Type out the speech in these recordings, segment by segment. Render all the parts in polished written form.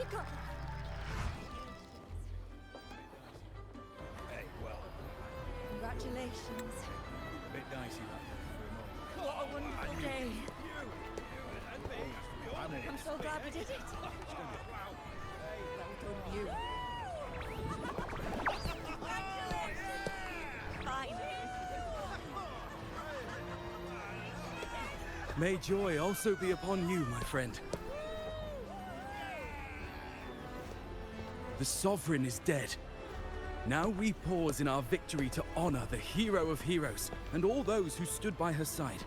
Pick up! Hey, well, Congratulations. a bit dicey that for a moment. What a wonderful day. I'm in it. I'm so glad we did it. Well done, you. Finally. May joy also be upon you, my friend. The Sovereign is dead. Now we pause in our victory to honor the hero of heroes and all those who stood by her side.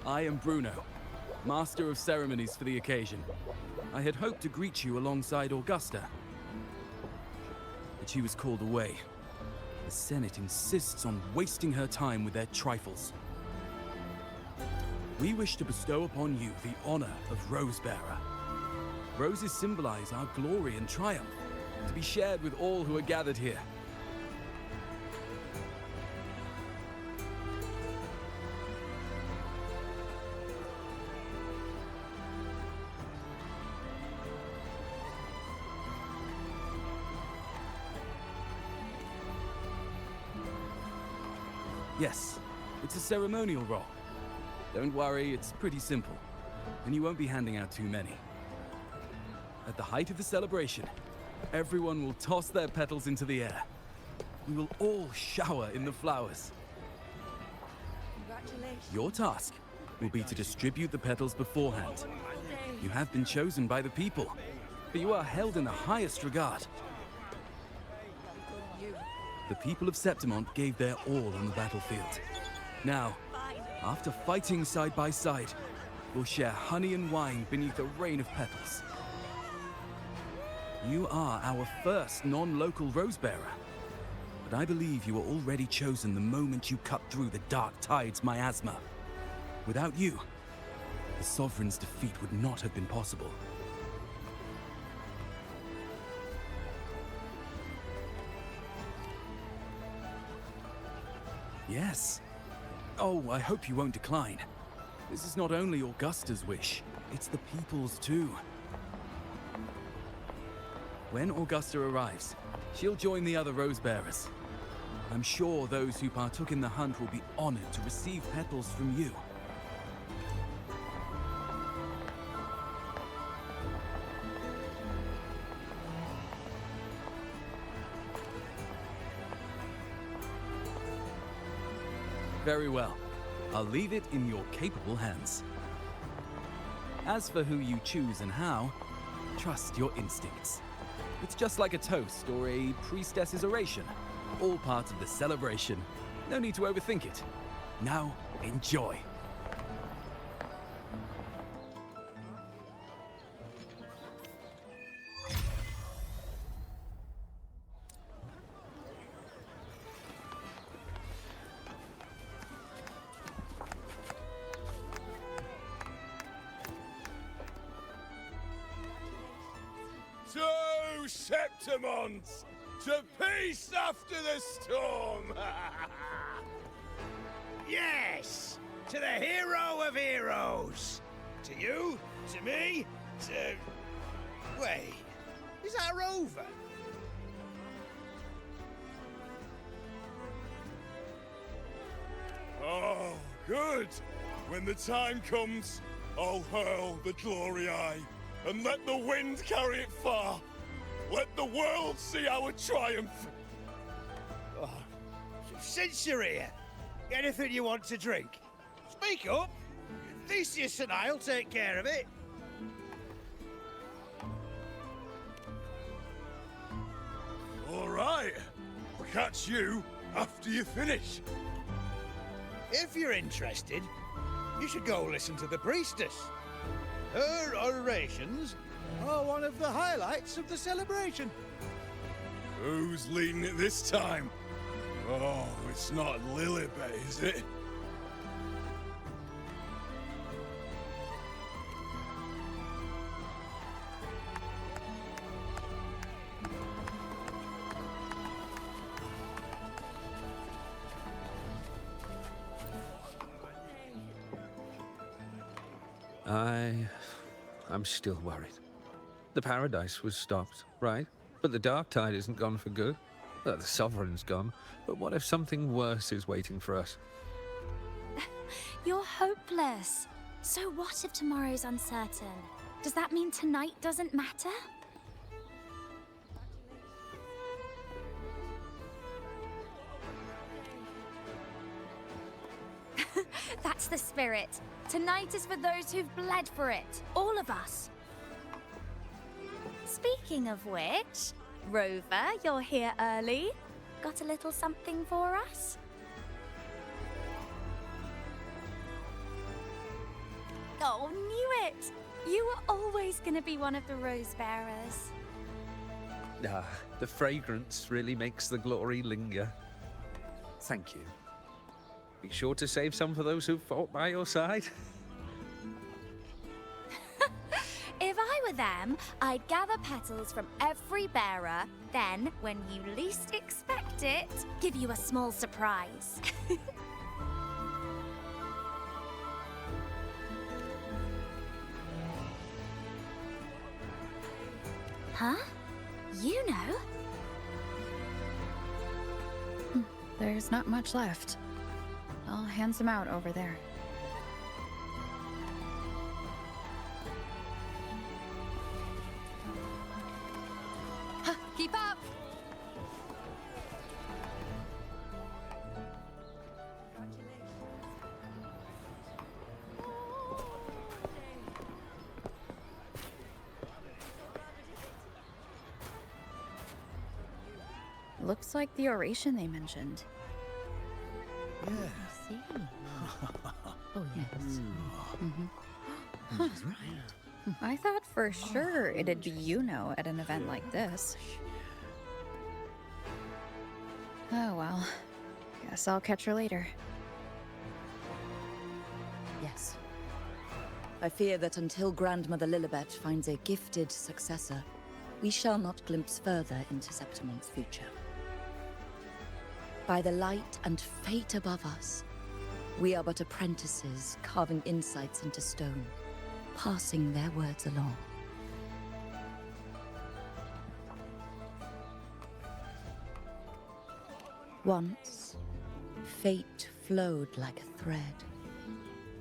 I am Bruno, Master of Ceremonies for the occasion. I had hoped to greet you alongside Augusta, but she was called away. The Senate insists on wasting her time with their trifles. We wish to bestow upon you the honor of Rosebearer. Roses symbolize our glory and triumph, to be shared with all who are gathered here. Yes, it's a ceremonial roll. Don't worry, it's pretty simple, and you won't be handing out too many. At the height of the celebration, everyone will toss their petals into the air. We will all shower in the flowers. Congratulations. Your task will be to distribute the petals beforehand. Wonderful day. You have been chosen by the people, but you are held in the highest regard. You. The people of Septimont gave their all on the battlefield. Now, Finally. after fighting side by side, we'll share honey and wine beneath a rain of petals. You are our first non-local Rosebearer, but I believe you were already chosen the moment you cut through the Dark Tide's miasma. Without you, the Sovereign's defeat would not have been possible. Yes. Oh, I hope you won't decline. This is not only Augusta's wish, it's the people's too. When Augusta arrives, she'll join the other Rosebearers. I'm sure those who partook in the hunt will be honored to receive petals from you. Very well. I'll leave it in your capable hands. As for who you choose and how, trust your instincts. It's just like a toast or a priestess's oration, all part of the celebration. No need to overthink it. Now, enjoy. To Septimont! To peace after the storm! Yes! To the hero of heroes! To you, to me, to... Wait, is that a rover? Oh, good! When the time comes, I'll hurl the glory eye and let the wind carry it far. Let the world see our triumph. Oh, since you're here, anything you want to drink? Speak up! Theseus and I'll take care of it. All right. I'll catch you after you finish. If you're interested, you should go listen to the priestess. Her orations are one of the highlights of the celebration. Who's leading it this time? Oh, it's not Lilibet, is it? I'm still worried. The paradise was stopped, right? But the dark tide isn't gone for good. The sovereign's gone. But what if something worse is waiting for us? You're hopeless. So what if tomorrow's uncertain? Does that mean tonight doesn't matter? That's the spirit. Tonight is for those who've bled for it. All of us. Speaking of which, Rover, you're here early. Got a little something for us? Oh, knew it! You were always gonna be one of the rose bearers. The fragrance really makes the glory linger. Thank you. Be sure to save some for those who fought by your side. If I were them, I'd gather petals from every bearer, then, when you least expect it, give you a small surprise. Huh? You know? There's not much left. I'll hand some out over there. Keep up! Looks like the oration they mentioned. Yeah. I see. Oh, yes. I thought for sure it'd be at an event like this. Oh well. Guess I'll catch her later. Yes. I fear that until Grandmother Lilibet finds a gifted successor, we shall not glimpse further into Septimon's future. By the light and fate above us, we are but apprentices carving insights into stone, passing their words along. Once, fate flowed like a thread.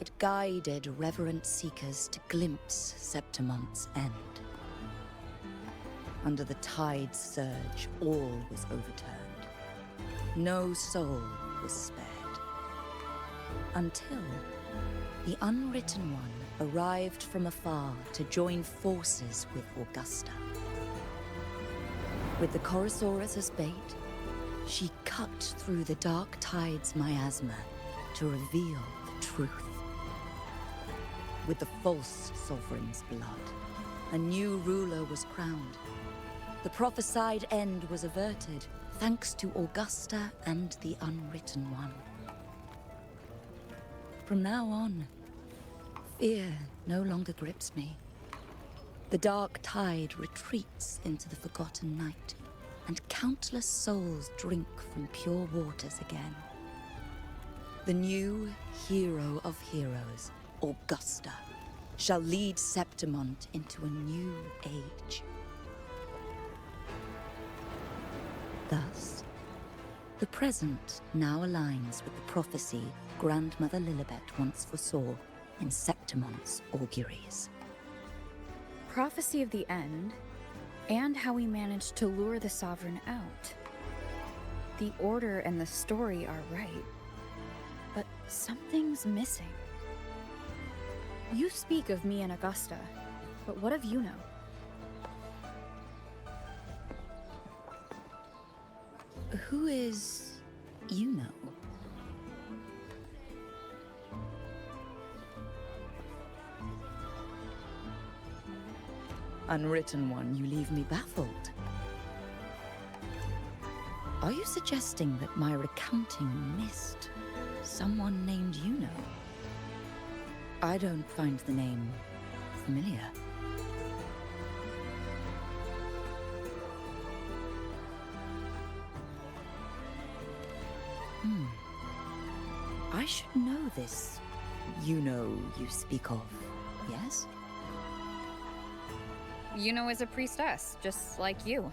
It guided reverent seekers to glimpse Septimon's end. Under the tide's surge, all was overturned. No soul was spared. Until the Unwritten One arrived from afar to join forces with Augusta. With the Chorosaurus as bait, she cut through the dark tide's miasma to reveal the truth. With the false sovereign's blood, a new ruler was crowned. The prophesied end was averted, thanks to Augusta and the Unwritten One. From now on, fear no longer grips me. The dark tide retreats into the forgotten night, and countless souls drink from pure waters again. The new hero of heroes, Augusta, shall lead Septimont into a new age. Thus, the present now aligns with the prophecy Grandmother Lilibet once foresaw in Septimont's auguries. Prophecy of the end, and how we managed to lure the Sovereign out. The order and the story are right, but something's missing. You speak of me and Augusta, but what of Yuno? Who is Yuno? Unwritten One, you leave me baffled. Are you suggesting that my recounting missed someone named Yuno? I don't find the name familiar. I should know this Yuno you speak of. Yes? Yuno is a priestess, just like you.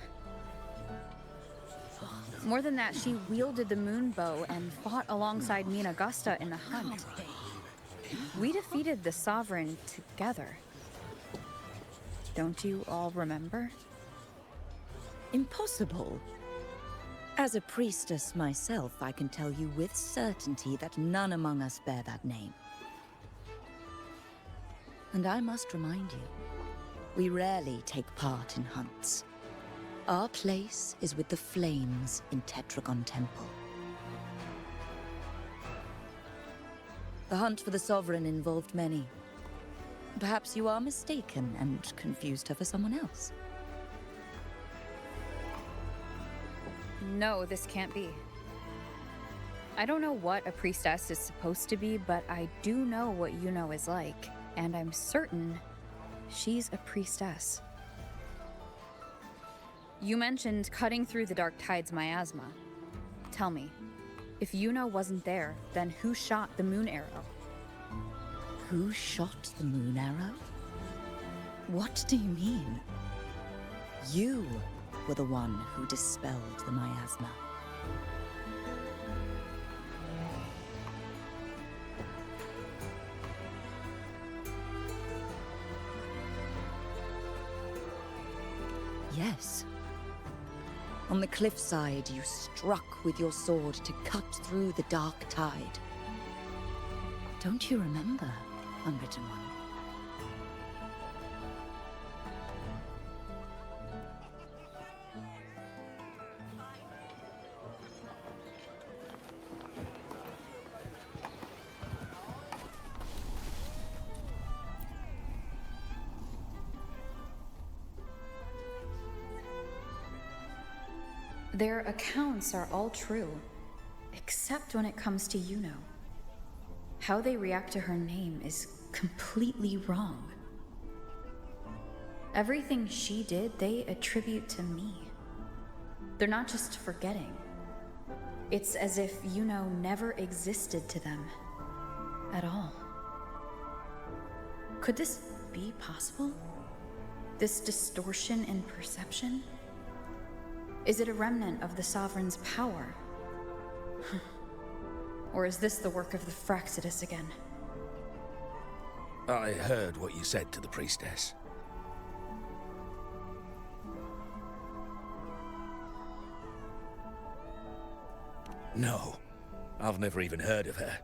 More than that, she wielded the moon bow and fought alongside me and Augusta in the hunt. We defeated the Sovereign together. Don't you all remember? Impossible. As a priestess myself, I can tell you with certainty that none among us bear that name. And I must remind you, we rarely take part in hunts. Our place is with the flames in Tetragon Temple. The hunt for the Sovereign involved many. Perhaps you are mistaken and confused her for someone else. No, this can't be. I don't know what a priestess is supposed to be, but I do know what Yuno is like, and I'm certain she's a priestess. You mentioned cutting through the Dark Tide's miasma. Tell me, if Yuno wasn't there, then who shot the moon arrow? Who shot the moon arrow? What do you mean? You were the one who dispelled the miasma. Yes. On the cliffside, you struck with your sword to cut through the Dark Tide. Don't you remember, Unwritten One? Their accounts are all true, except when it comes to Yuno. How they react to her name is completely wrong. Everything she did, they attribute to me. They're not just forgetting. It's as if Yuno never existed to them at all. Could this be possible? This distortion in perception? Is it a remnant of the Sovereign's power? Or is this the work of the Fractidus again? I heard what you said to the priestess. No, I've never even heard of her.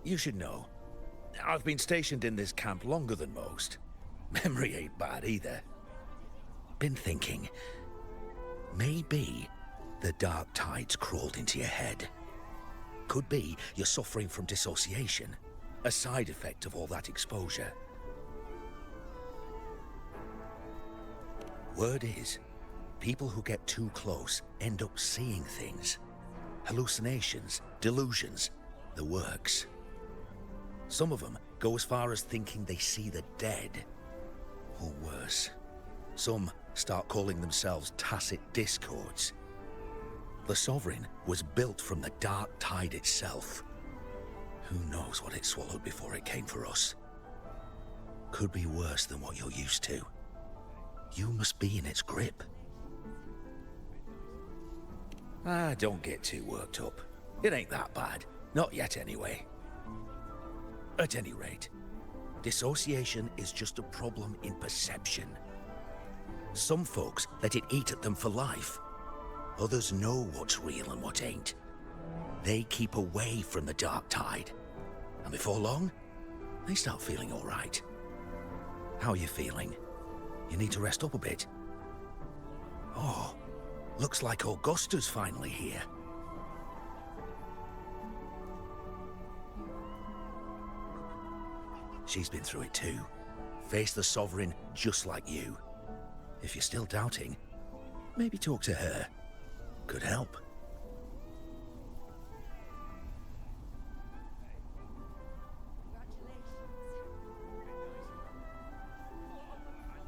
You should know, I've been stationed in this camp longer than most. Memory ain't bad either. Been thinking, maybe the Dark Tide's crawled into your head. Could be you're suffering from dissociation, a side effect of all that exposure. Word is, people who get too close end up seeing things. Hallucinations, delusions, the works. Some of them go as far as thinking they see the dead. Or worse, some start calling themselves tacit discords. The Sovereign was built from the Dark Tide itself. Who knows what it swallowed before it came for us? Could be worse than what you're used to. You must be in its grip. Don't get too worked up. It ain't that bad. Not yet, anyway. At any rate, dissociation is just a problem in perception. Some folks let it eat at them for life. Others know what's real and what ain't. They keep away from the Dark Tide. And before long, they start feeling all right. How are you feeling? You need to rest up a bit. Oh, looks like Augusta's finally here. She's been through it too. Faced the Sovereign just like you. If you're still doubting, maybe talk to her. Could help.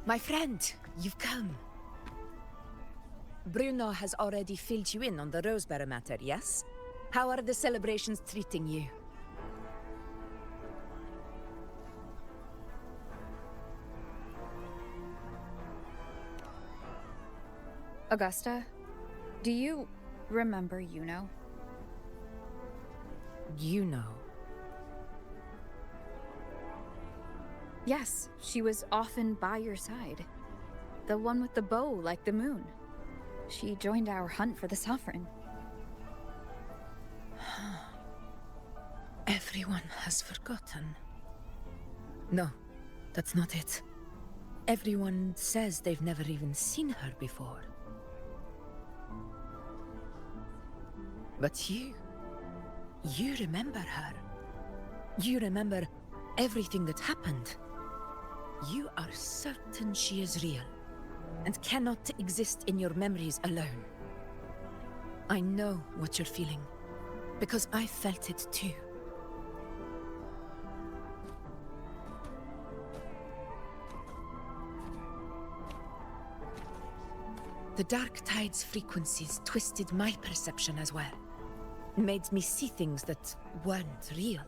My friend, you've come. Bruno has already filled you in on the Rosebearer matter, yes? How are the celebrations treating you? Augusta, do you remember Yuno? You know. Yes, she was often by your side. The one with the bow like the moon. She joined our hunt for the Sovereign. Everyone has forgotten. No, that's not it. Everyone says they've never even seen her before. But you remember her. You remember everything that happened. You are certain she is real, and cannot exist in your memories alone. I know what you're feeling, because I felt it too. The Dark Tide's frequencies twisted my perception as well. Made me see things that weren't real.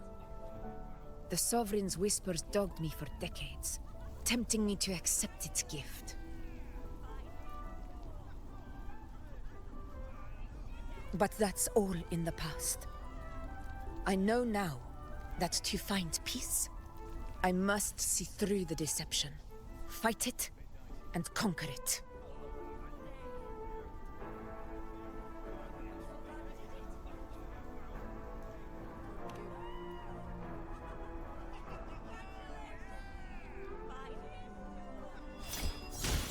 The Sovereign's whispers dogged me for decades, tempting me to accept its gift. But that's all in the past. I know now that to find peace, I must see through the deception, fight it, and conquer it.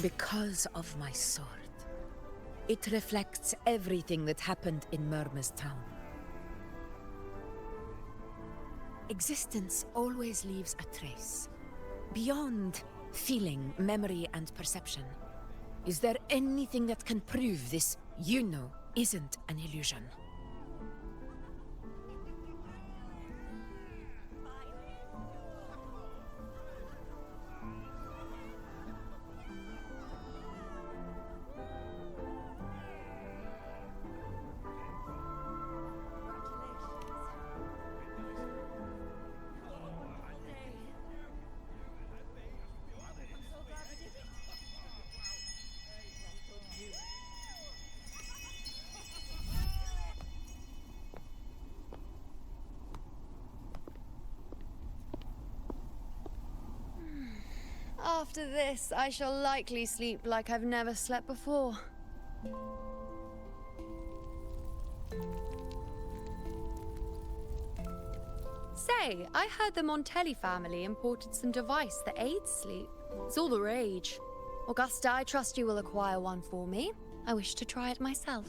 Because of my sword. It reflects everything that happened in Murmur's town. Existence always leaves a trace. Beyond feeling, memory, and perception. Is there anything that can prove this, you know, isn't an illusion? After this, I shall likely sleep like I've never slept before. Say, I heard the Montelli family imported some device that aids sleep. It's all the rage. Augusta, I trust you will acquire one for me. I wish to try it myself.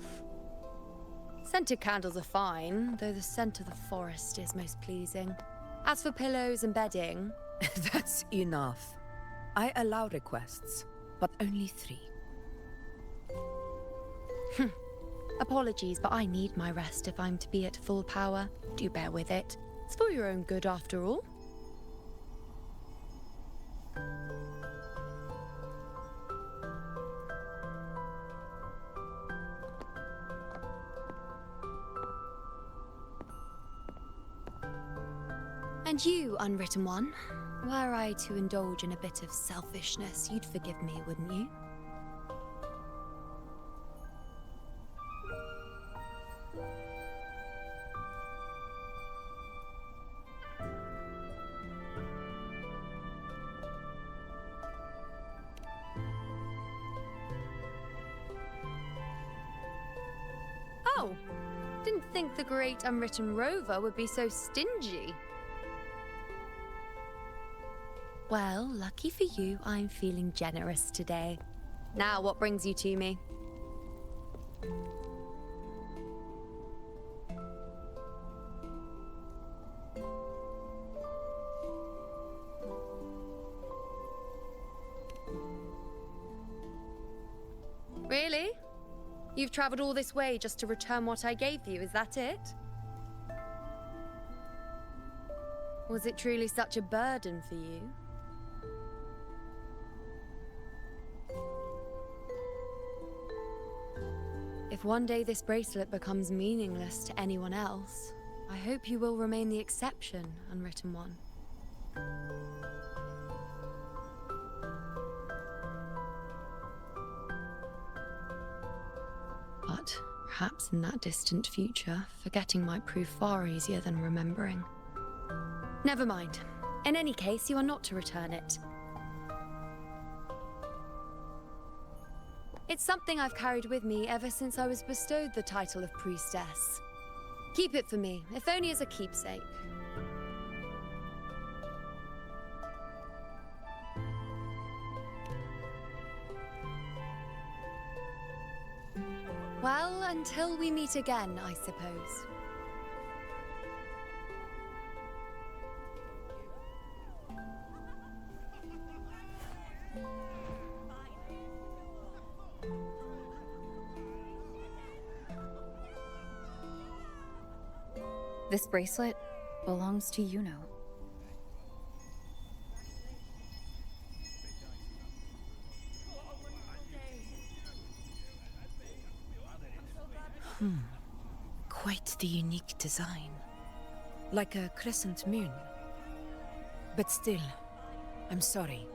Scented candles are fine, though the scent of the forest is most pleasing. As for pillows and bedding... That's enough. I allow requests, but only 3. Apologies, but I need my rest if I'm to be at full power. Do bear with it. It's for your own good, after all. And you, Unwritten One, were I to indulge in a bit of selfishness, you'd forgive me, wouldn't you? Oh, didn't think the great Unwritten Rover would be so stingy. Well, lucky for you, I'm feeling generous today. Now, what brings you to me? Really? You've traveled all this way just to return what I gave you, is that it? Was it truly such a burden for you? If one day this bracelet becomes meaningless to anyone else, I hope you will remain the exception, Unwritten One. But perhaps in that distant future, forgetting might prove far easier than remembering. Never mind. In any case, you are not to return it. It's something I've carried with me ever since I was bestowed the title of priestess. Keep it for me, if only as a keepsake. Well, until we meet again, I suppose. This bracelet belongs to Yuno. Quite the unique design. Like a crescent moon. But still, I'm sorry.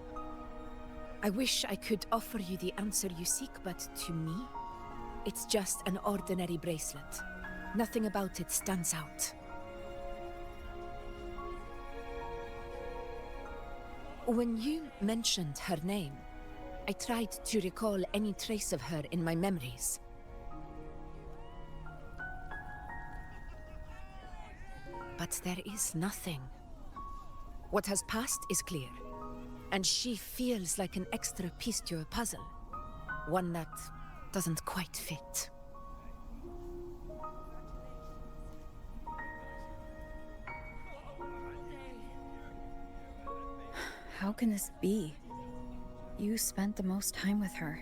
I wish I could offer you the answer you seek, but to me, it's just an ordinary bracelet. Nothing about it stands out. When you mentioned her name, I tried to recall any trace of her in my memories. But there is nothing. What has passed is clear, and she feels like an extra piece to a puzzle. One that doesn't quite fit. How can this be? You spent the most time with her.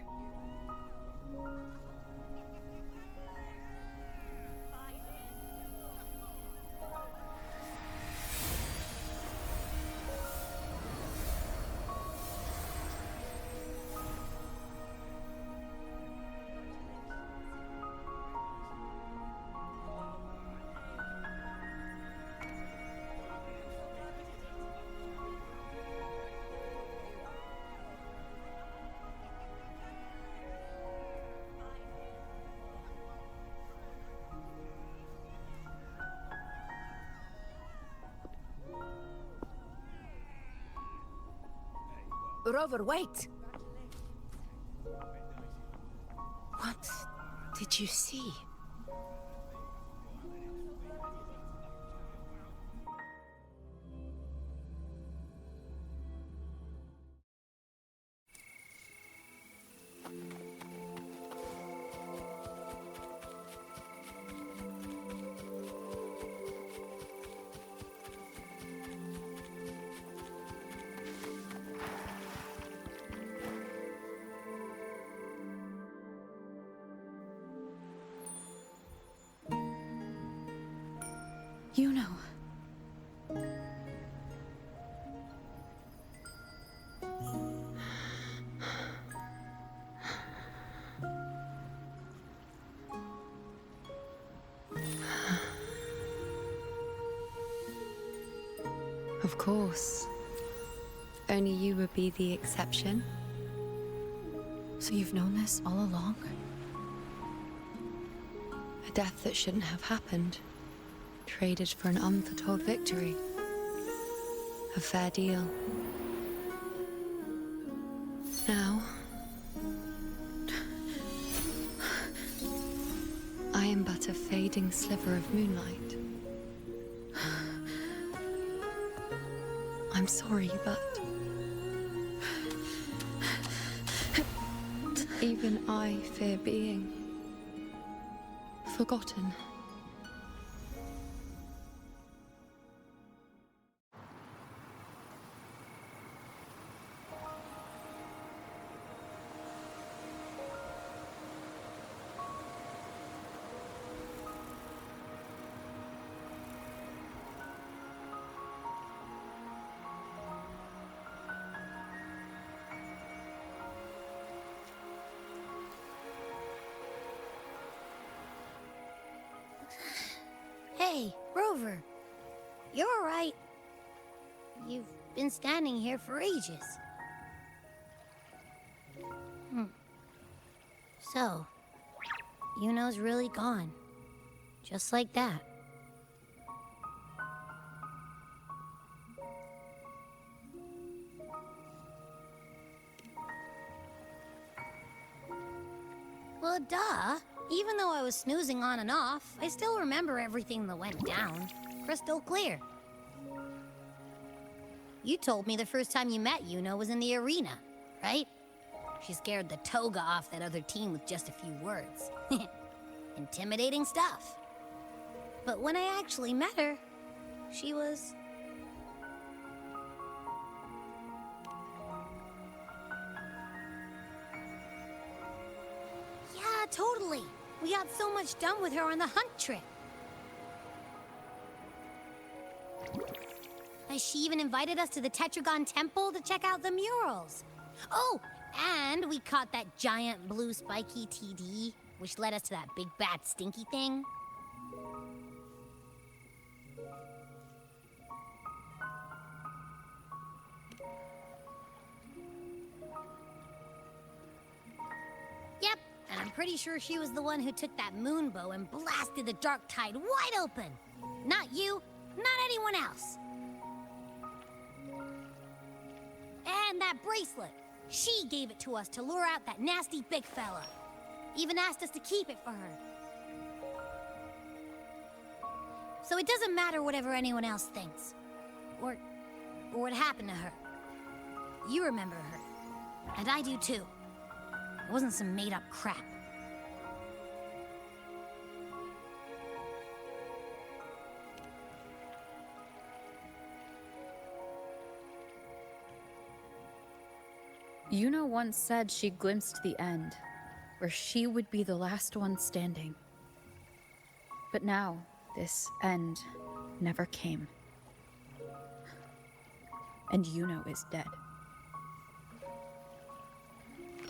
Rover, wait! What did you see? You know. Of course. Only you would be the exception. So you've known this all along? A death that shouldn't have happened. Traded for an unforetold victory. A fair deal. Now, I am but a fading sliver of moonlight. I'm sorry, but even I fear being forgotten. Hey, Rover. You're all right. You've been standing here for ages. So, Yuno's really gone. Just like that. Well, duh. Even though I was snoozing on and off, I still remember everything that went down. Crystal clear. You told me the first time you met Yuno was in the arena, right? She scared the toga off that other team with just a few words. Intimidating stuff. But when I actually met her, she was... Yeah, totally. We got so much done with her on the hunt trip. She even invited us to the Tetragon Temple to check out the murals. Oh, and we caught that giant blue spiky TD, which led us to that big bad stinky thing. Yep, and I'm pretty sure she was the one who took that moon bow and blasted the dark tide wide open. Not you, not anyone else. And that bracelet. She gave it to us to lure out that nasty big fella. Even asked us to keep it for her. So it doesn't matter whatever anyone else thinks. Or what happened to her. You remember her. And I do too. It wasn't some made-up crap. Yuno once said she glimpsed the end, where she would be the last one standing. But now, this end never came. And Yuno is dead.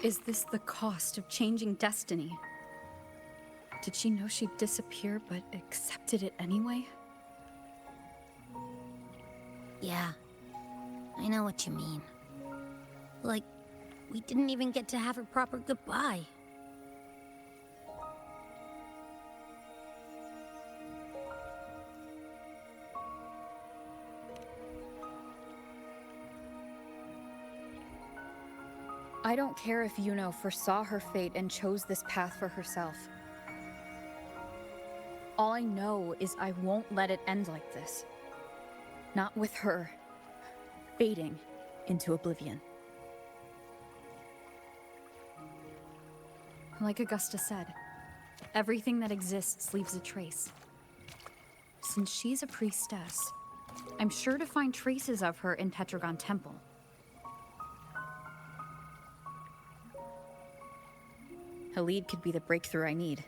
Is this the cost of changing destiny? Did she know she'd disappear, but accepted it anyway? Yeah, I know what you mean. Like, we didn't even get to have a proper goodbye. I don't care if Yuno foresaw her fate and chose this path for herself. All I know is I won't let it end like this. Not with her fading into oblivion. Like Augusta said, everything that exists leaves a trace. Since she's a priestess, I'm sure to find traces of her in Tetragon Temple. A lead could be the breakthrough I need.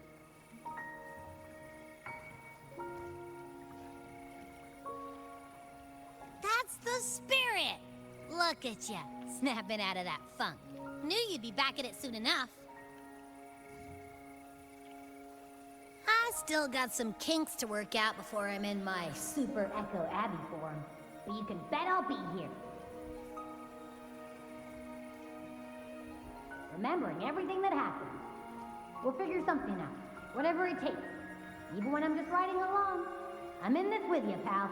That's the spirit! Look at ya, snapping out of that funk. Knew you'd be back at it soon enough. I still got some kinks to work out before I'm in my Super Echo Abbey form, but you can bet I'll be here. Remembering everything that happened. We'll figure something out, whatever it takes. Even when I'm just riding along, I'm in this with you, pal.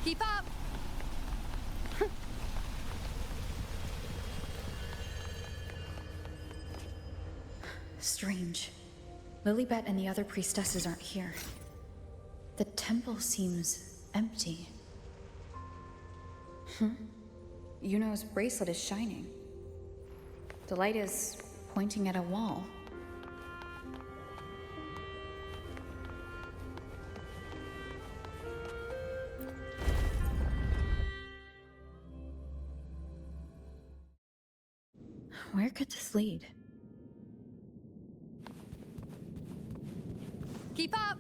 Keep up! Strange. Lilibet and the other priestesses aren't here. The temple seems empty. Yuno's bracelet is shining, The light is pointing at a wall. Where could this lead? Keep up!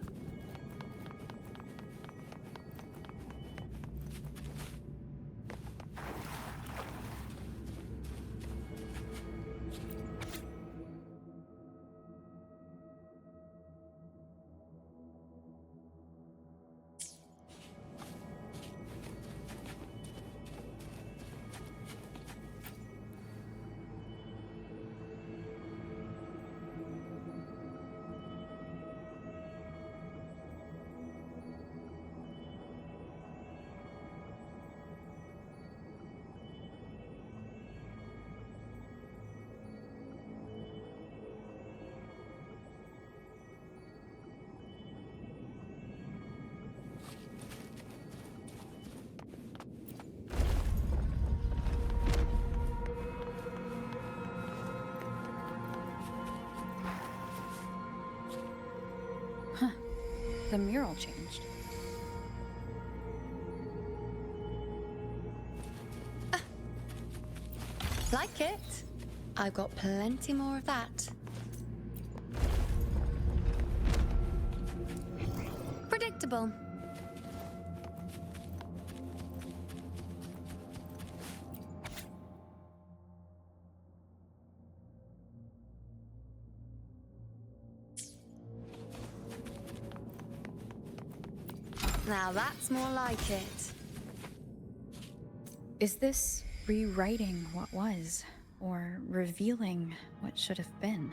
The mural changed. Like it? I've got plenty more of that. Predictable. Now that's more like it. Is this rewriting what was, or revealing what should have been?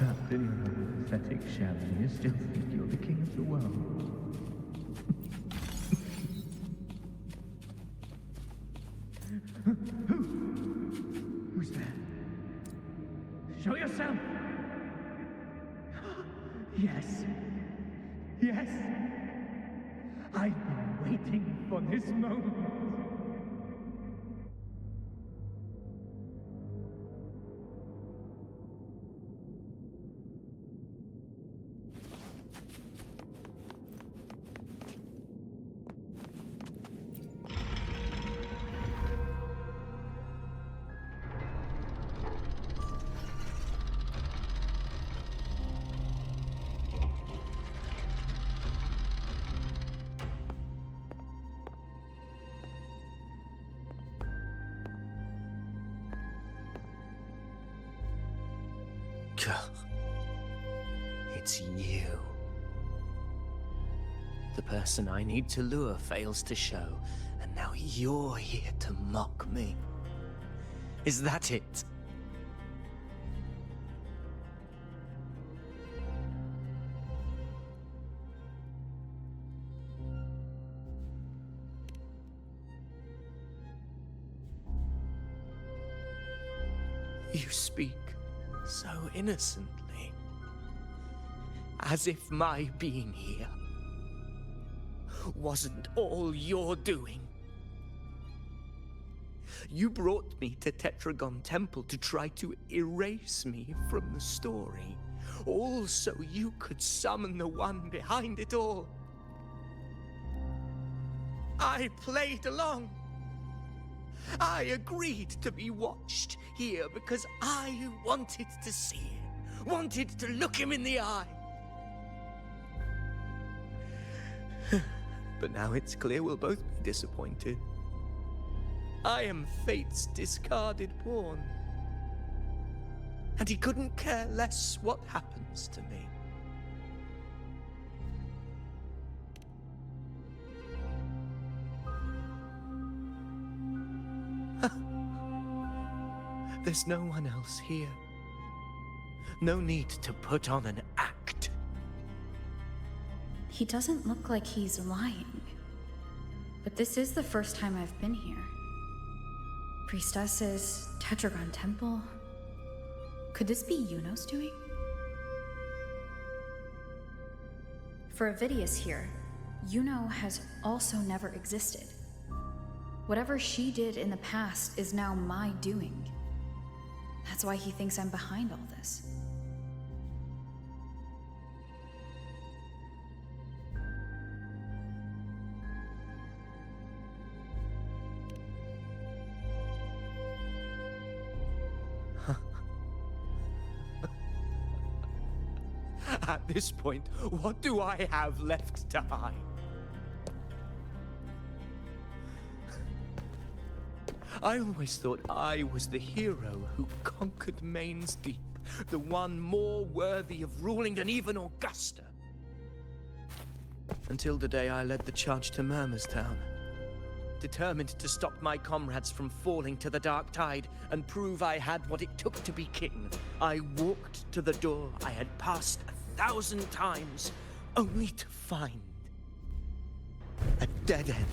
That video of pathetic shell, and you still think you're the king of the world. Who's there? Show yourself! Yes. Yes. I've been waiting for this moment. It's you. The person I need to lure fails to show, and now you're here to mock me. Is that it? You speak so innocently, as if my being here wasn't all you're doing. You brought me to Tetragon Temple to try to erase me from the story, all so you could summon the one behind it all. I played along. I agreed to be watched here because I wanted to see it, wanted to look him in the eye. But now it's clear we'll both be disappointed. I am fate's discarded pawn. And he couldn't care less what happens to me. There's no one else here. No need to put on an act. He doesn't look like he's lying. But this is the first time I've been here. Priestesses, Tetragon Temple. Could this be Yuno's doing? For Avidius here, Yuno has also never existed. Whatever she did in the past is now my doing. That's why he thinks I'm behind all this. At this point, what do I have left to hide? I always thought I was the hero who conquered Main's Deep, the one more worthy of ruling than even Augusta. Until the day I led the charge to Murmur's Town. Determined to stop my comrades from falling to the dark tide and prove I had what it took to be king, I walked to the door I had passed 1,000 times, only to find a dead end.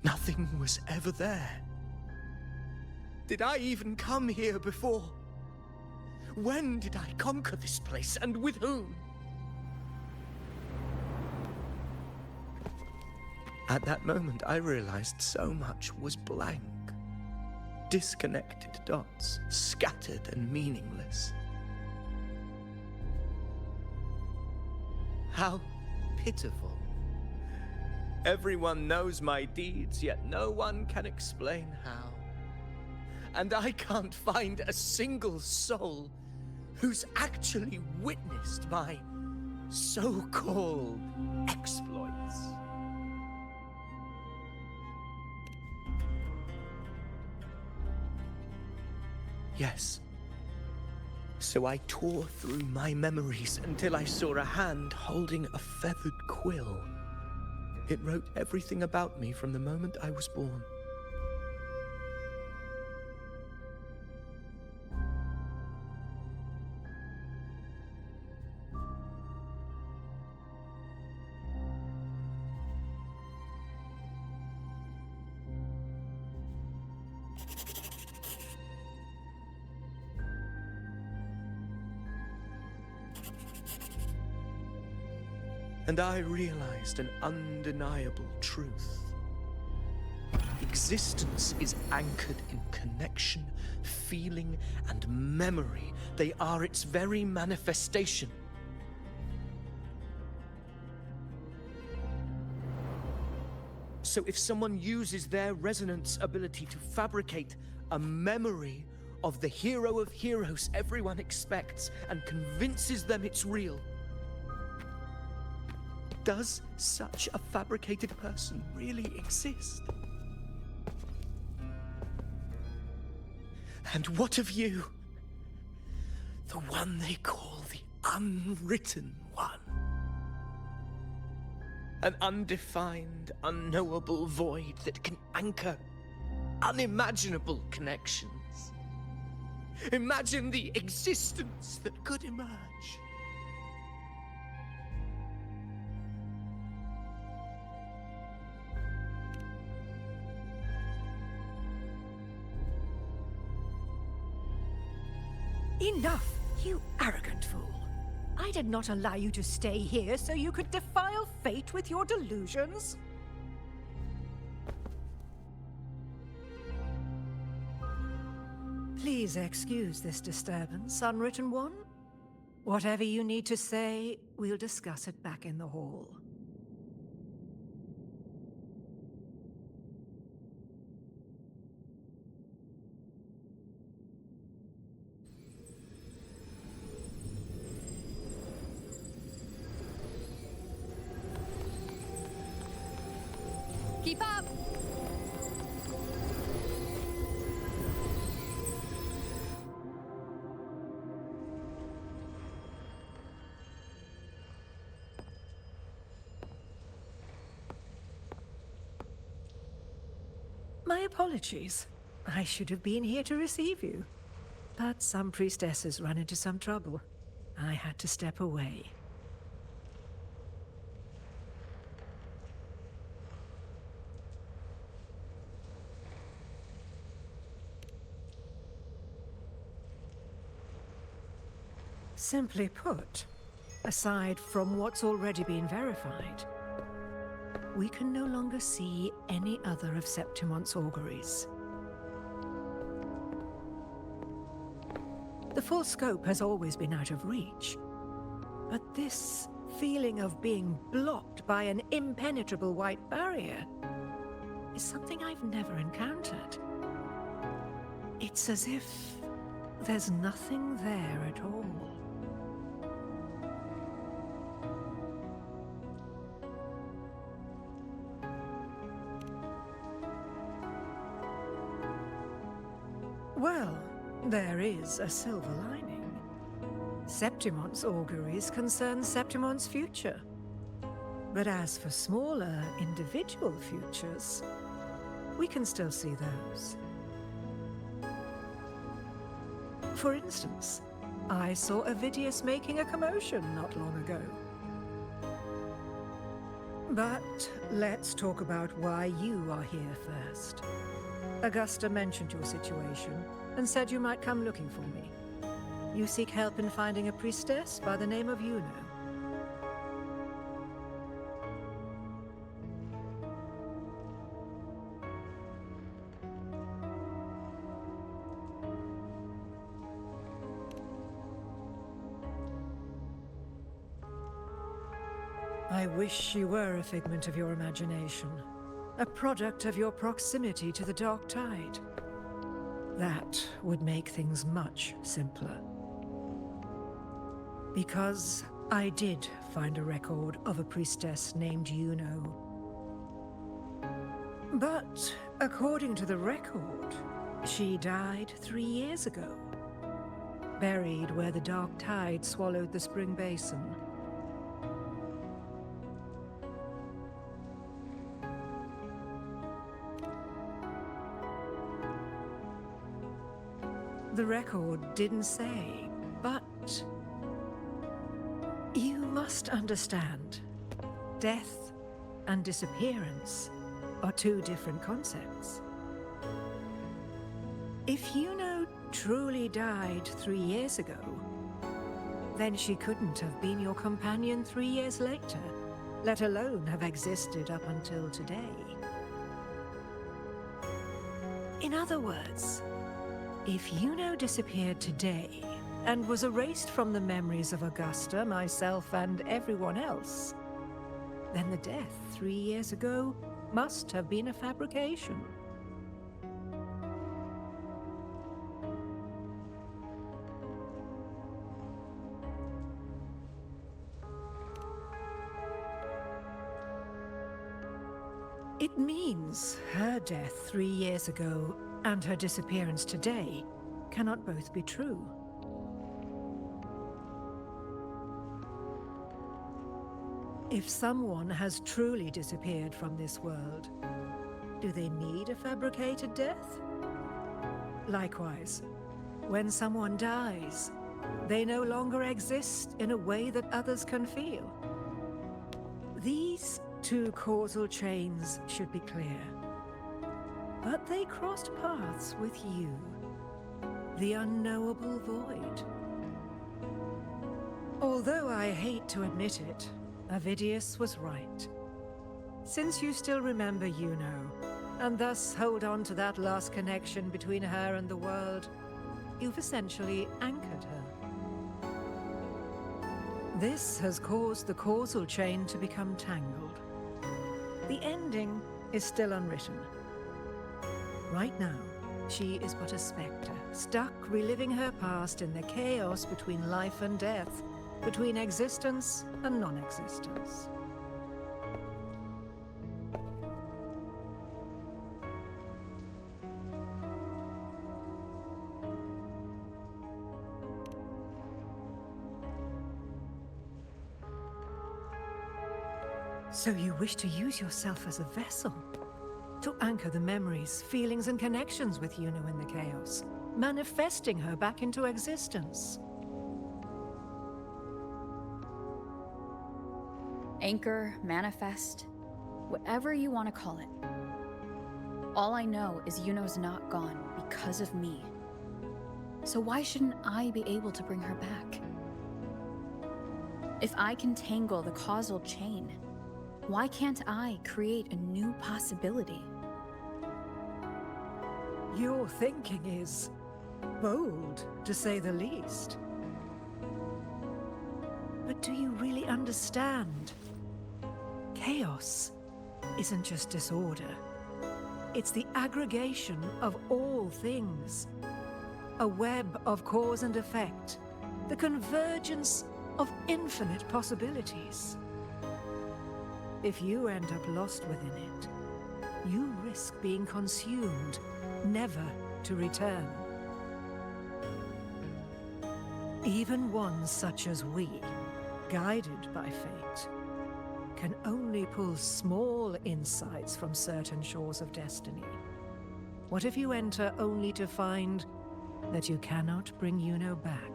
Nothing was ever there. Did I even come here before? When did I conquer this place, and with whom? At that moment, I realized so much was blank. Disconnected dots, scattered and meaningless. How pitiful. Everyone knows my deeds, yet no one can explain how. And I can't find a single soul who's actually witnessed my so-called exploits. Yes. So I tore through my memories until I saw a hand holding a feathered quill. It wrote everything about me from the moment I was born. And I realized an undeniable truth. Existence is anchored in connection, feeling, and memory. They are its very manifestation. So if someone uses their resonance ability to fabricate a memory of the hero of heroes everyone expects and convinces them it's real, does such a fabricated person really exist? And what of you? The one they call the Unwritten One. An undefined, unknowable void that can anchor unimaginable connections. Imagine the existence that could emerge. Enough, you arrogant fool. I did not allow you to stay here so you could defile fate with your delusions. Please excuse this disturbance, Unwritten One. Whatever you need to say, we'll discuss it back in the hall. Keep up! My apologies. I should have been here to receive you. But some priestesses run into some trouble. I had to step away. Simply put, aside from what's already been verified, we can no longer see any other of Septimon's auguries. The full scope has always been out of reach, but this feeling of being blocked by an impenetrable white barrier is something I've never encountered. It's as if there's nothing there at all. Well, there is a silver lining. Septimon's auguries concern Septimon's future. But as for smaller, individual futures, we can still see those. For instance, I saw Avidius making a commotion not long ago. But let's talk about why you are here first. Augusta mentioned your situation and said you might come looking for me. You seek help in finding a priestess by the name of Yuno. I wish she were a figment of your imagination, a product of your proximity to the Dark Tide. That would make things much simpler. Because I did find a record of a priestess named Yuno. But according to the record, she died 3 years ago, buried where the Dark Tide swallowed the Spring Basin. The record didn't say, but you must understand, death and disappearance are two different concepts. If Yuno truly died 3 years ago, then she couldn't have been your companion 3 years later, let alone have existed up until today. In other words, if Yuno disappeared today and was erased from the memories of Augusta, myself, and everyone else, then the death 3 years ago must have been a fabrication. It means her death 3 years ago and her disappearance today cannot both be true. If someone has truly disappeared from this world, do they need a fabricated death? Likewise, when someone dies, they no longer exist in a way that others can feel. These two causal chains should be clear. But they crossed paths with you, the unknowable void. Although I hate to admit it, Avidius was right. Since you still remember Yuno, and thus hold on to that last connection between her and the world, you've essentially anchored her. This has caused the causal chain to become tangled. The ending is still unwritten. Right now, she is but a spectre, stuck reliving her past in the chaos between life and death, between existence and non-existence. So you wish to use yourself as a vessel? To anchor the memories, feelings, and connections with Yuno in the chaos, manifesting her back into existence. Anchor, manifest, whatever you want to call it. All I know is Yuno's not gone because of me. So why shouldn't I be able to bring her back? If I can tangle the causal chain, why can't I create a new possibility? Your thinking is bold, to say the least. But do you really understand? Chaos isn't just disorder. It's the aggregation of all things. A web of cause and effect. The convergence of infinite possibilities. If you end up lost within it, you risk being consumed, never to return. Even ones such as we, guided by fate, can only pull small insights from certain shores of destiny. What if you enter only to find that you cannot bring Yuno back?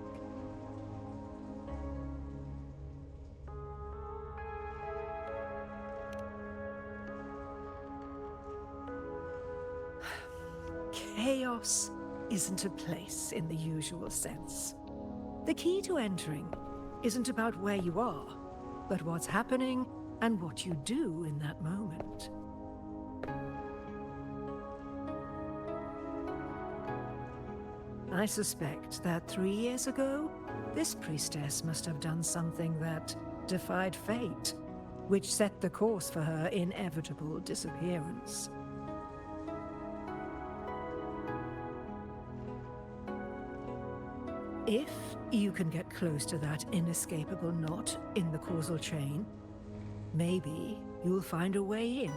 Chaos isn't a place in the usual sense. The key to entering isn't about where you are, but what's happening and what you do in that moment. I suspect that 3 years ago, this priestess must have done something that defied fate, which set the course for her inevitable disappearance. If you can get close to that inescapable knot in the causal chain, maybe you'll find a way in.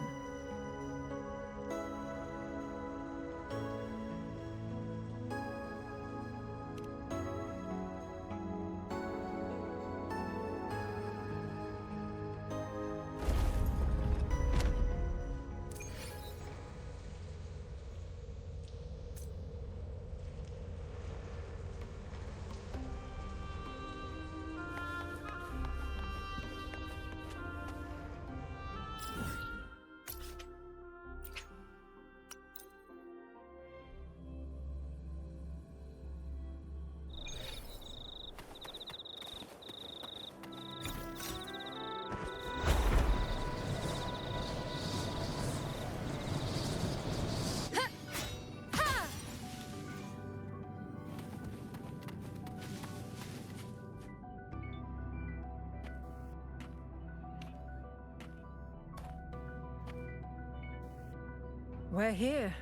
We're here.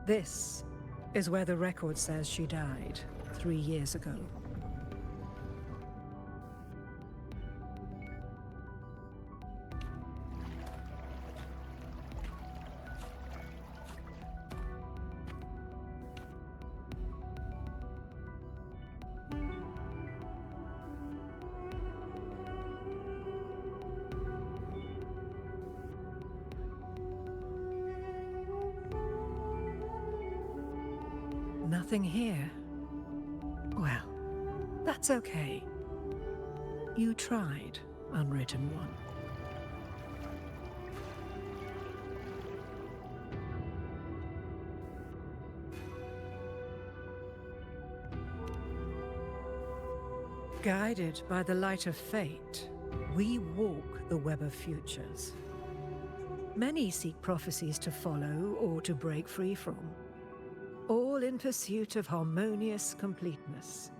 This is where the record says she died 3 years ago. Nothing here. Well, that's okay. You tried, Unwritten One. Guided by the light of fate, we walk the web of futures. Many seek prophecies to follow or to break free from, all in pursuit of harmonious completeness.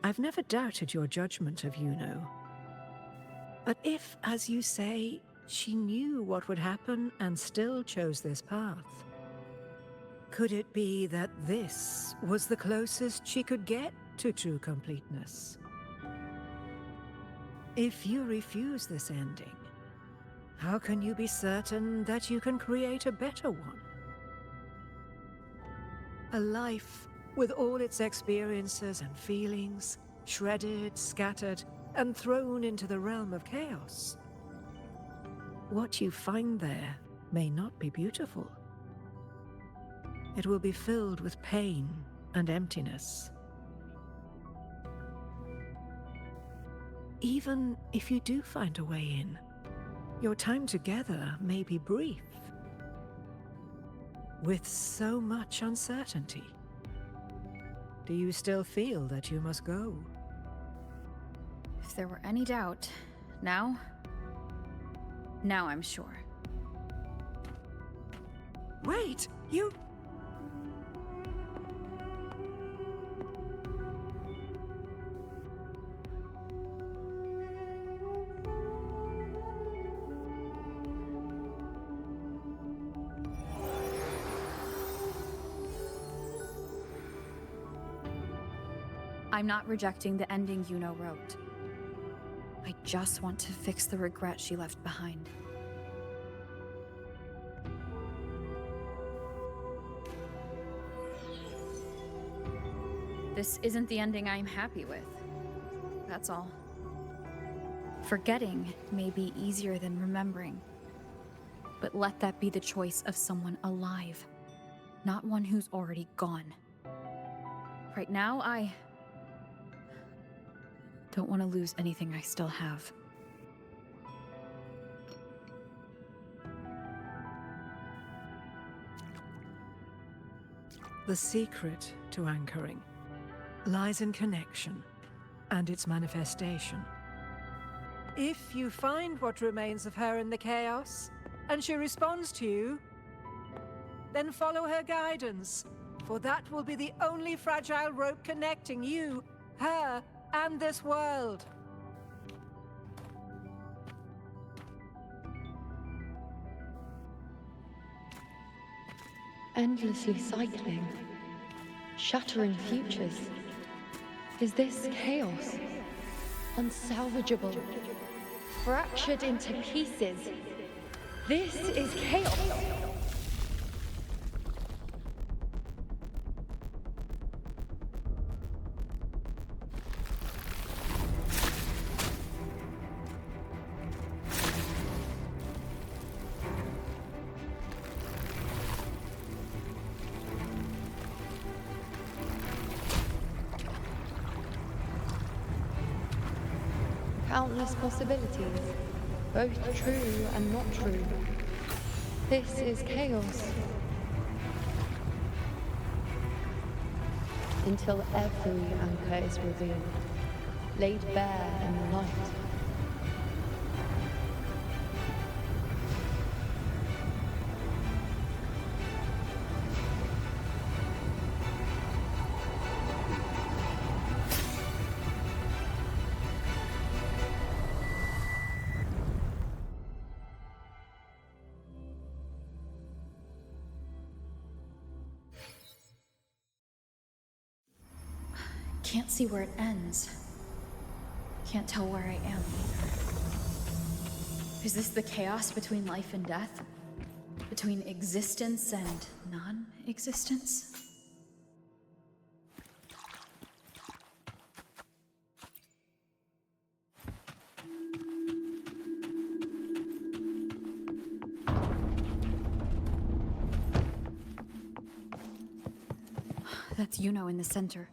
I've never doubted your judgment of Yuno. But if, as you say, she knew what would happen and still chose this path, could it be that this was the closest she could get to true completeness? If you refuse this ending, how can you be certain that you can create a better one? A life with all its experiences and feelings, shredded, scattered, and thrown into the realm of chaos. What you find there may not be beautiful. It will be filled with pain and emptiness. Even if you do find a way in, your time together may be brief. With so much uncertainty, do you still feel that you must go? If there were any doubt, now I'm sure. Wait, you... I'm not rejecting the ending Yuno wrote. I just want to fix the regret she left behind. This isn't the ending I'm happy with. That's all. Forgetting may be easier than remembering. But let that be the choice of someone alive, not one who's already gone. Right now, I don't want to lose anything I still have. The secret to anchoring lies in connection and its manifestation. If you find what remains of her in the chaos, and she responds to you, then follow her guidance, for that will be the only fragile rope connecting you, her, and this world. Endlessly cycling, shattering futures. Is this chaos? Unsalvageable, fractured into pieces. This is chaos. Countless possibilities, both true and not true. This is chaos. Until every anchor is revealed, laid bare in the light. Can't see where it ends. Can't tell where I am either. Is this the chaos between life and death? Between existence and non-existence? That's Yuno in the center.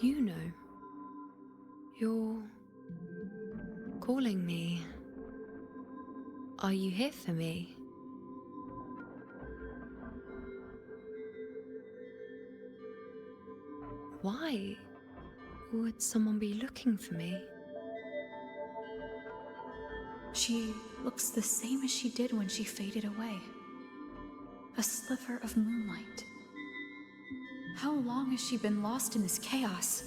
You know, you're calling me. Are you here for me? Why would someone be looking for me? She looks the same as she did when she faded away. A sliver of moonlight. How long has she been lost in this chaos?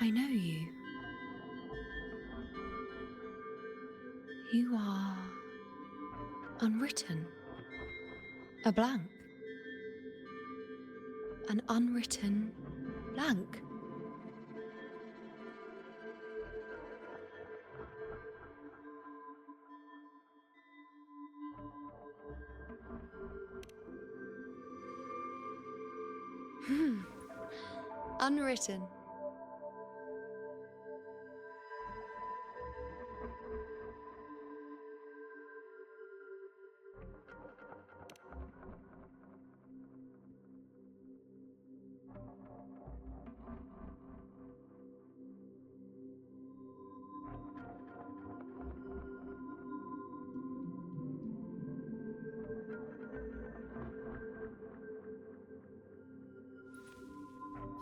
I know you. You are unwritten. A blank. An unwritten blank. Unwritten.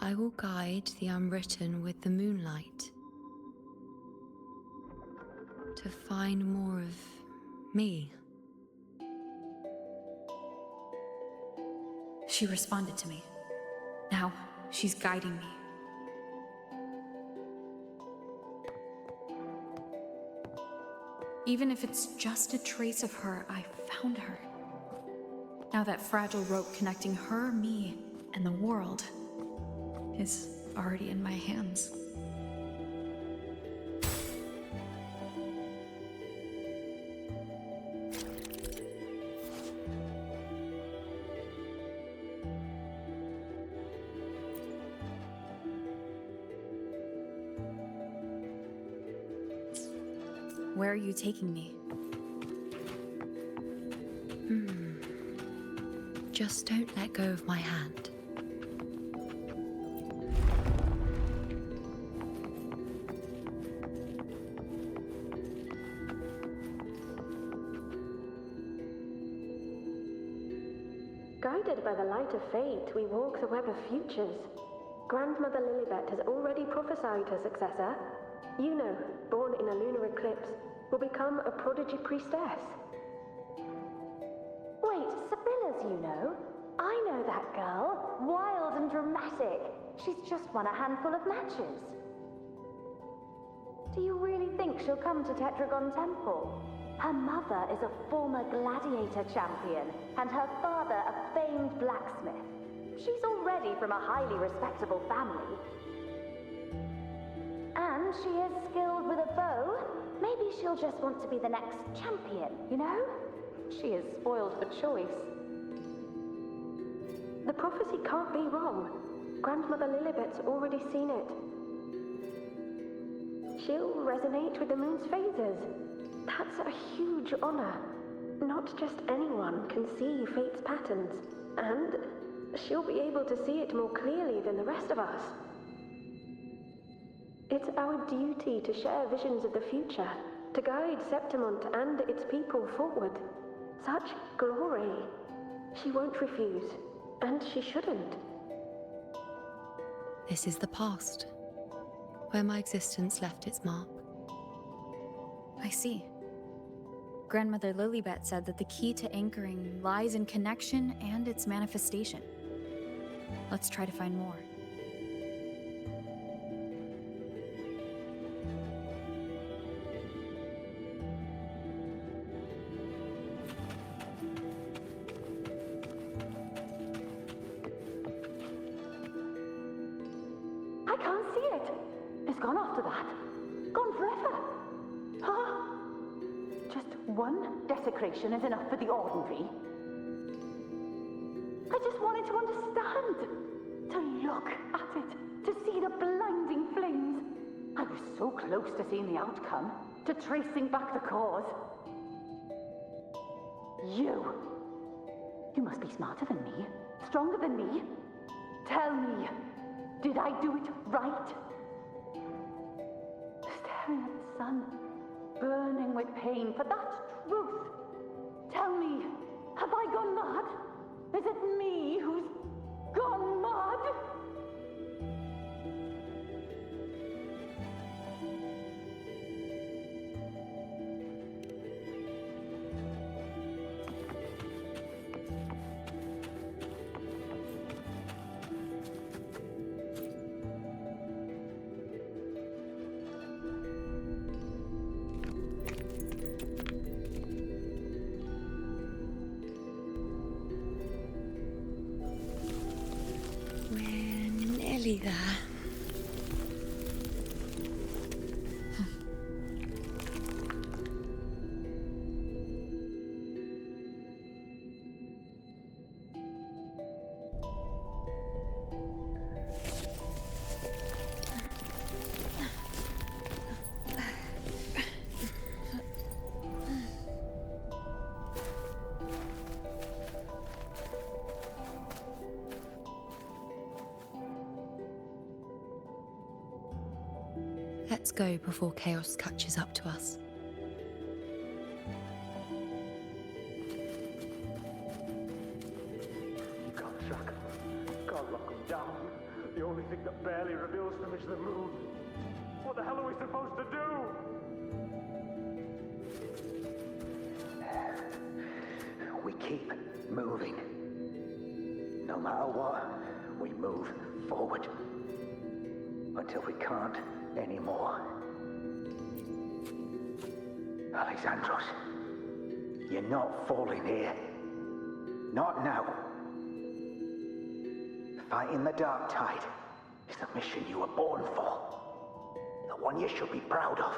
I will guide the unwritten with the moonlight to find more of me. She responded to me. Now, she's guiding me. Even if it's just a trace of her, I found her. Now that fragile rope connecting her, me, and the world is already in my hands. Where are you taking me? Just don't let go of my hand. Guided by the light of fate, we walk the web of futures. Grandmother Lilibet has already prophesied her successor. Yuno, born in a lunar eclipse, will become a prodigy priestess. Wait, Sibylla's Yuno? I know that girl. Wild and dramatic. She's just won a handful of matches. Do you really think she'll come to Tetragon Temple? Her mother is a former gladiator champion, and her father a famed blacksmith. She's already from a highly respectable family. And she is skilled with a bow. Maybe she'll just want to be the next champion, you know? She is spoiled for choice. The prophecy can't be wrong. Grandmother Lilibet's already seen it. She'll resonate with the moon's phases. That's a huge honor. Not just anyone can see fate's patterns, and she'll be able to see it more clearly than the rest of us. It's our duty to share visions of the future, to guide Septimont and its people forward. Such glory. She won't refuse, and she shouldn't. This is the past, where my existence left its mark. I see. Grandmother Lilibet said that the key to anchoring lies in connection and its manifestation. Let's try to find more. I can't see it. It's gone after that. Gone forever. Huh? Just one desecration is enough for the ordinary. I just wanted to understand. To look at it. To see the blinding flames. I was so close to seeing the outcome. To tracing back the cause. You must be smarter than me. Stronger than me. Tell me. Did I do it right? Staring at the sun, burning with pain for that truth. Tell me, have I gone mad? Is it me who's gone mad? nearly there. Let's go before chaos catches up to us. You can't shock them. Can't lock them down. The only thing that barely reveals them is the moon. What the hell are we supposed to do? We keep moving. No matter what, we move forward. Until we can't anymore. Alexandros, you're not falling here. Not now. Fighting the Dark Tide is the mission you were born for. The one you should be proud of.